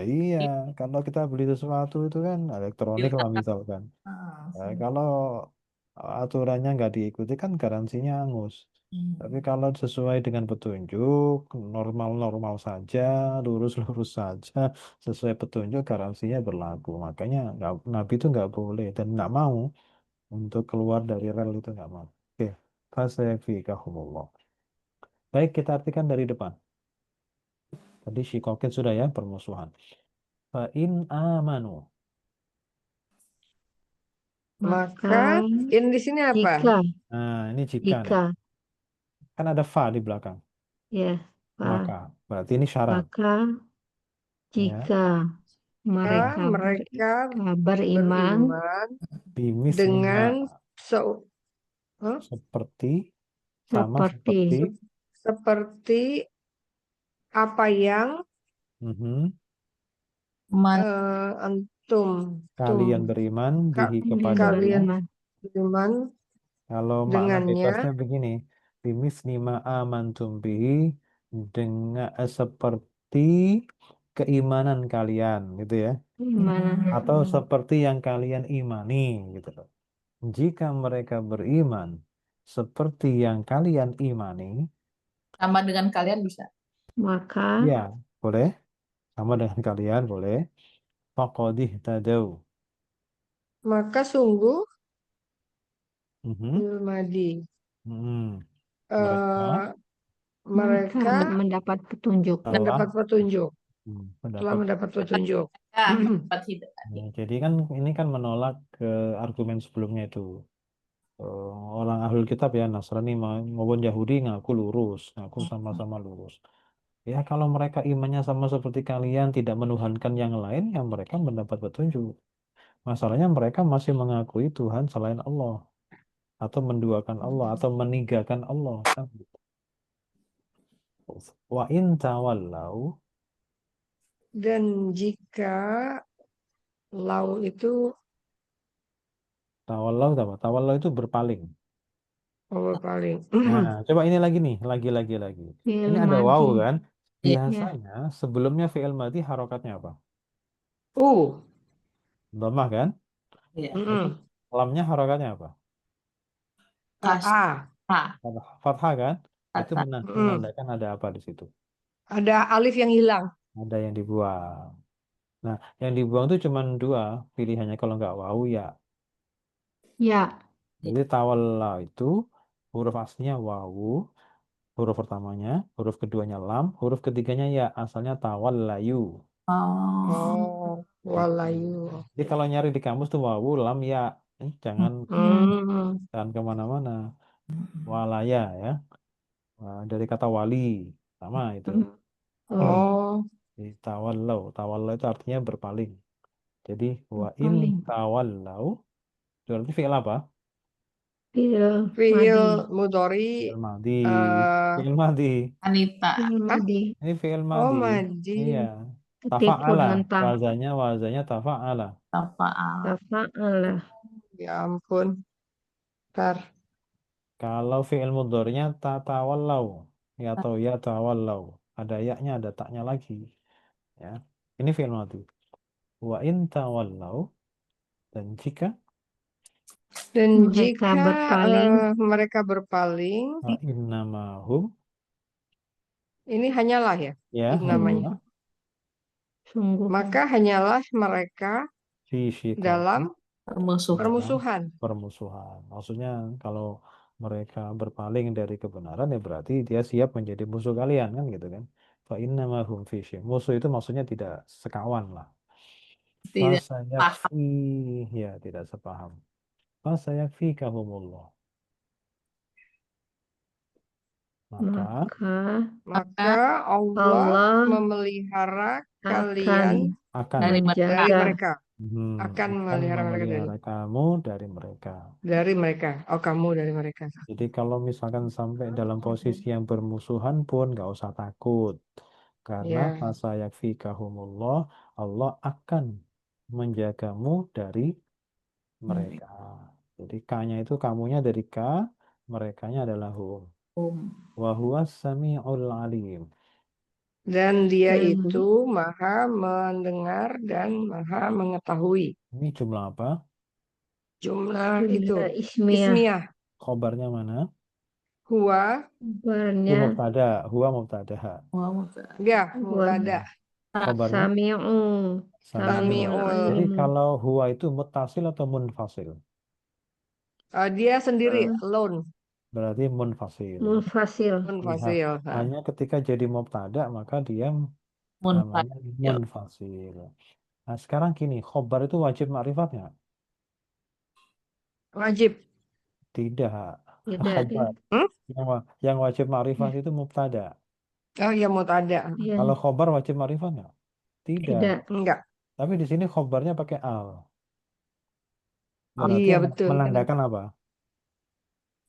iya, kalau kita beli sesuatu itu kan elektronik lah misalkan. sudah. Kalau aturannya nggak diikuti kan garansinya angus. Tapi Hmm. kalau sesuai dengan petunjuk, normal-normal saja, lurus-lurus saja, sesuai petunjuk, garansinya berlaku. Makanya Nabi itu nggak boleh dan nggak mau untuk keluar dari rel itu nggak mau. Oke, fasayakfikahumullah. Baik, kita artikan dari depan. Tadi syikokin sudah ya, permusuhan. Fa in amanu. maka Maka in di sini apa? jika, Nah, ini jika nih. jika, Kan ada fa di belakang. ya, Pak, Maka, berarti ini syarat. maka Ya, jika mereka Mereka beriman beriman bimis lima dengan se Hah? seperti, sama seperti seperti, seperti apa yang mhm, Man- antum kalian beriman ka- bihi dan kepadanya. kalian beriman. beriman Kalau makna dengannya. bebasnya begini, bimis lima amantum bihi dengan seperti keimanan kalian, gitu ya. Beriman. Atau seperti yang kalian imani, gitu loh. Jika mereka beriman seperti yang kalian imani, sama dengan kalian bisa. Maka ya boleh. Sama dengan kalian boleh. Faqadih tadau. Maka sungguh Mhm. Madi Mhm. eh, Mereka mereka mereka mendapat petunjuk. telah mendapat petunjuk, telah mendapat. mendapat petunjuk. Ya, dapat hidayah. Ya, jadi kan ini kan menolak ke argumen sebelumnya itu. Orang ahlul kitab ya Nasrani maupun Yahudi ngaku lurus, ngaku sama-sama lurus. Ya kalau mereka imannya sama seperti kalian tidak menuhankan yang lain, ya mereka mendapat petunjuk. Masalahnya mereka masih mengakui Tuhan selain Allah atau menduakan Allah atau menigakan Allah kan gitu. Wa in tawallau, Dan jika lau itu tawallau itu apa? Tawallau itu berpaling. paling Nah, coba ini lagi nih, lagi. Fi'il Ini ada wawu madi. kan? Iya. Ya. Biasanya sebelumnya fi'il madhi harokatnya apa? uh Dhammah kan? Iya. Berarti mm-mm. lamnya harokatnya apa? Kas. A Fathah kan? Itu Kata. mm. menandakan ada apa di situ? Ada alif yang hilang. Ada yang dibuang. Nah, yang dibuang itu cuma dua pilihannya kalau nggak wawu ya. Ya. Jadi tawalla itu huruf aslinya wawu, huruf pertamanya, huruf keduanya lam, huruf ketiganya ya. Asalnya tawallayu. Oh. Oh, Gitu. walayu. Jadi kalau nyari di kamus tuh wawu, lam, ya. Jangan Hmm. jangan kemana-mana. Walaya ya. Dari kata wali sama itu. Oh, Oh, Di tawallau itu artinya berpaling. Jadi wa in paling. tawallau itu berarti fi'il apa? Fi'il fiil madi. mudhari Fi'il madhi. eh Fi'il madhi. Anita. Fi'il ah, madi. Ini fi'il oh madhi. madi. Iya. Ketipu Tafa'ala. dengan ta. Wazanya tafa'ala. Tafaal. Tafa'ala. Ya ampun. Ntar. Kalau fi'il mudhari'nya tatawallau. Ya atau ya tawallau. Ada yaknya, ada taknya lagi. Ya. Ini fi'il madhi. Wa in tawallau. Dan jika Dan Mereka jika berpaling. mereka berpaling, fa innamahum ini hanyalah ya ya namanya. hanyalah Sungguh. Maka hanyalah mereka fi shiqaqin dalam Bermusuh. dalam permusuhan. permusuhan. Maksudnya kalau mereka berpaling dari kebenaran ya berarti dia siap menjadi musuh kalian kan gitu kan. Fa innamahum fi syiq. Musuh itu maksudnya tidak sekawan lah. Tidak paham. Fasayakfi ya tidak sepaham. Fasayakfikahumullah. Maka Maka Maka Allah Allah memelihara akan kalian akan Dari mereka. dari menjaga. mereka. Akan akan memelihara mereka memelihara kamu dari mereka. dari mereka. Oh, kamu dari mereka. Jadi kalau misalkan sampai dalam posisi yang bermusuhan pun nggak usah takut. Karena Ya. fasayakfikahumullah, Allah akan menjagamu dari mereka. Jadi K-nya itu kamunya dari K, merekanya adalah hum. Wa huwas sami'ul alim. Dan dia Dan itu maha mendengar dan maha mengetahui. Ini jumlah apa? Jumlah itu. jumlah ismiyah. Ismiyah. Khobarnya mana? Huwa. Itu Kabarnya mubtada, huwa mubtada. Ya, huwa mutada. Khobarnya sami'u. Sami'ul Sami'ul. Jadi alim. kalau huwa itu muttasil atau munfasil? Dia sendiri, Eh, alone. Berarti munfasil. Munfasil. Munfasil. Hanya ketika jadi mubtada maka dia Munfasil. namanya munfasil. Nah, sekarang gini, khobar itu wajib ma'rifatnya? Wajib. Tidak. Tidak Khobar. Hmm? Yang wajib ma'rifat itu mubtada. Oh iya, mutada. ya, Kalau khobar wajib ma'rifat nggak? Tidak. tidak. Enggak. Tapi di sini khobarnya pakai al. Oh, Berarti iya, betul. menandakan apa?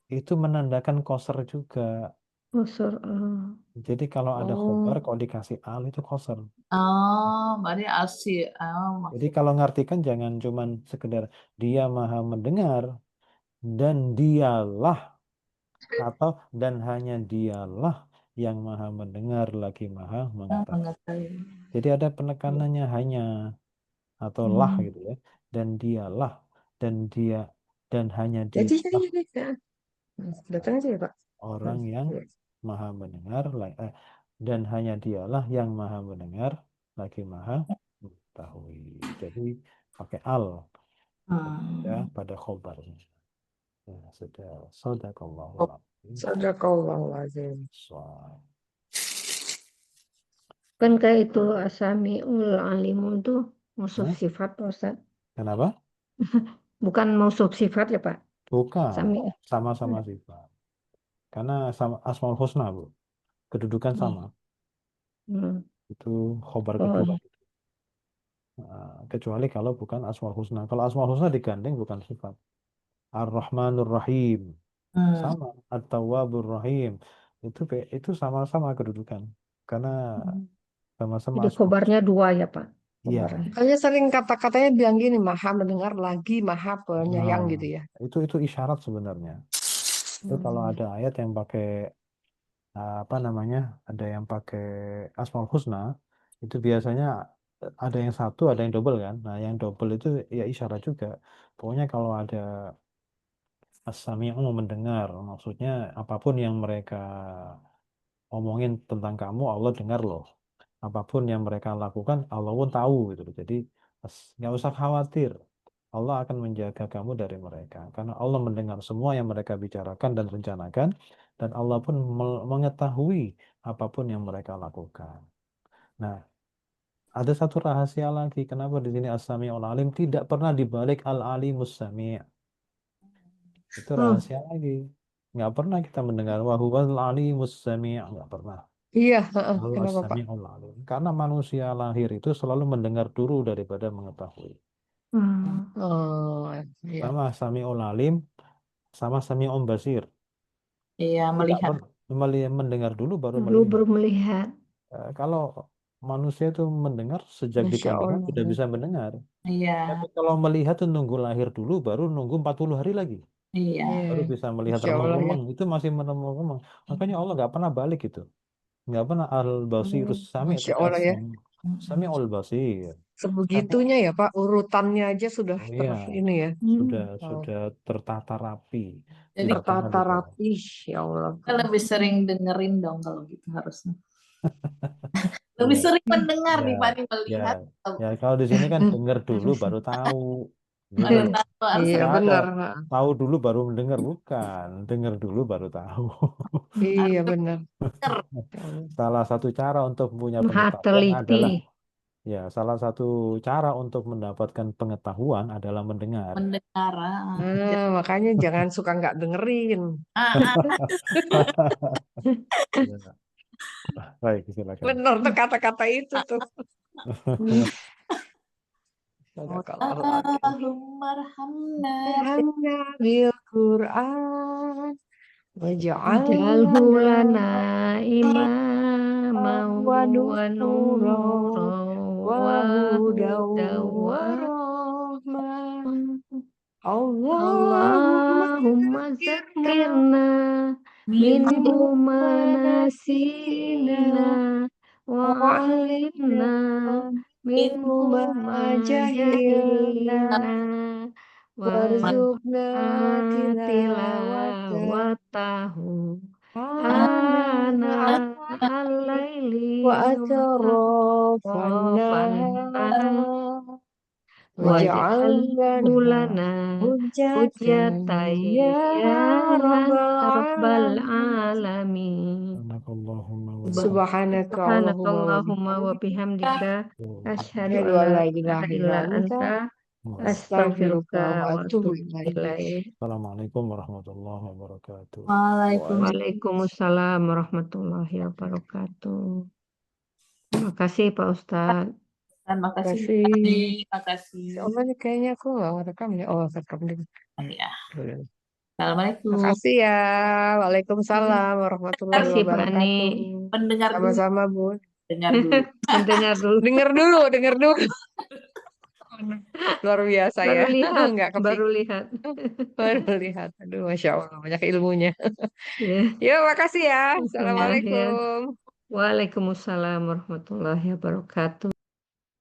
Itu menandakan koser juga. Kosor. Jadi kalau ada khobar Oh. kok dikasih al itu koser. Oh, berarti asih. Jadi kalau ngartikan jangan cuman sekedar dia maha mendengar dan dialah atau dan hanya dialah yang maha mendengar lagi maha mengetahui. Mengetahui. Jadi ada penekanannya hanya atau lah gitu ya. Dan dialah dan dia dan hanya Jadi, dialah datang aja ya, Pak. orang yang maha mendengar dan hanya dialah yang maha mendengar lagi maha mengetahui. Jadi pakai al ya pada khobarnya. Ya, sudah. Sadaqallahul azim. Sadaqallahul azim. Shawab. Kan kayak itu asami'ul alimun tuh musuh Hah? sifat, Pak Ustaz. Kenapa? Bukan musuh sifat ya, Pak. Bukan. Sami. Sama-sama sifat. Karena sama Asmaul Husna, Bu. Kedudukan sama. Hmm. Itu khobar Oh, kedua. Kecuali kalau bukan Asmaul Husna. Kalau Asmaul Husna digandeng bukan sifat. Ar-Rahmanur Rahim. Sama. At-Tawwabur Rahim. itu sama-sama kedudukan karena sama-sama Jadi asma. khobarnya dua ya Pak. Iya. Khobarnya. Makanya sering kata-katanya bilang gini, maha mendengar lagi, maha penyayang Nah, gitu ya. itu isyarat sebenarnya. Itu kalau ada ayat yang pakai apa namanya, ada yang pakai Asmaul Husna, itu biasanya ada yang satu, ada yang double kan. Nah, yang double itu ya isyarat juga. Pokoknya kalau ada As-Sami'u mendengar, maksudnya apapun yang mereka omongin tentang kamu, Allah dengar loh. Apapun yang mereka lakukan, Allah pun tahu gitu loh. Jadi nggak usah khawatir. Allah akan menjaga kamu dari mereka. Karena Allah mendengar semua yang mereka bicarakan dan rencanakan. Dan Allah pun mengetahui apapun yang mereka lakukan. Nah, ada satu rahasia lagi. Kenapa di sini As-Sami'ul Alim tidak pernah dibalik Al-Alimus Sami'. Itu rahasia lagi. Nggak pernah kita mendengar wahuwal alimus sami'. Nggak pernah. Iya, Lalu kenapa Pak? as-sami'ul alim. Karena manusia lahir itu selalu mendengar dulu daripada mengetahui. Oh, iya. Sama sami'ul alim, sama sami'un basir. Iya, Tidak melihat. mendengar dulu baru Dulu melihat. baru melihat. Kalau manusia itu mendengar sejak di Masya kandungan Allah. sudah bisa mendengar. Iya, Tapi kalau melihat itu nunggu lahir dulu, baru nunggu 40 hari lagi. iya. Baru Iya, bisa melihat Masya Allah ya. remang-remang. Itu masih remang-remang. Makanya Allah nggak pernah balik itu. Nggak pernah al-basirus sami, Masya tapi Allah ya. as-sami'ul basir. Karena Sebegitunya ya Pak, urutannya aja sudah oh iya, ini ya. sudah Oh, tertata rapi. Jadi Tidak pernah tertata dibalik. rapi, ya Allah. kita lebih sering dengerin dong kalau gitu harusnya. Lebih Iya, sering mendengar ya, dibanding ya, melihat. ya. Kalau di sini kan dengar dulu baru tahu, gitu Baru loh. tahu harus Iya Nggak ada benar. tahu dulu baru mendengar, bukan. Dengar dulu baru tahu. Iya benar. denger, Ya Allah. Salah satu cara untuk punya Maha pengetahuan teliti. adalah ya, salah satu cara untuk mendapatkan pengetahuan adalah mendengar. mendengar. Makanya jangan suka nggak dengerin. Ah, Ya. Baik, silakan. Benar tuh kata-kata itu tuh. Sadaqallahul adzim. Allahumma arhamna. Alhamna bil Quran Jalhu waj'alna lana imaman wa wa nura nuran wa wa hudaw hudan wa wa rahmah. Allahumma Allahumma zakirna minhu manasina wa alimna minhu ma jahilna wa warzuqna tilawata tilawatahu ana ana al-laili wa wa atrafan nahar waj'alna waj'alhu lana hujjatan hujjatai ya ya rabbal rabbal alamin. alamin. Subhanakallahumma wa Subhanaka Subhanakallahumma wa bihamdika bihamdika asyhadu asyhadu an an la la ilaha ilaha illa illa anta anta astaghfiruka astaghfiruka wa wa atubu atubu ilaik. ilaik. Assalamualaikum warahmatullahi wabarakatuh. Waalaikumsalam. Waalaikumsalam warahmatullahi wabarakatuh. Terima kasih Pak Ustadz. Terima kasih. Kasih. Terima kasih. Ya Allah nih kayaknya aku nggak rekam ya. Oh, rekam deh. Ya. Boleh. Assalamualaikum. Makasih ya. Waalaikumsalam warahmatullahi Terima kasih Pak Ani. wabarakatuh. Pendengar dulu. Sama-sama, Bun. Dengar dulu. Mendengar dulu. Dengar dulu, dengar dulu. Luar biasa Baru ya. lihat, Nggak baru kepikir. lihat. Baru lihat. Aduh, Masya Allah, banyak ilmunya. Ya, Yuk, makasih ya. ya, ya. Assalamualaikum. Waalaikumsalam warahmatullahi wabarakatuh.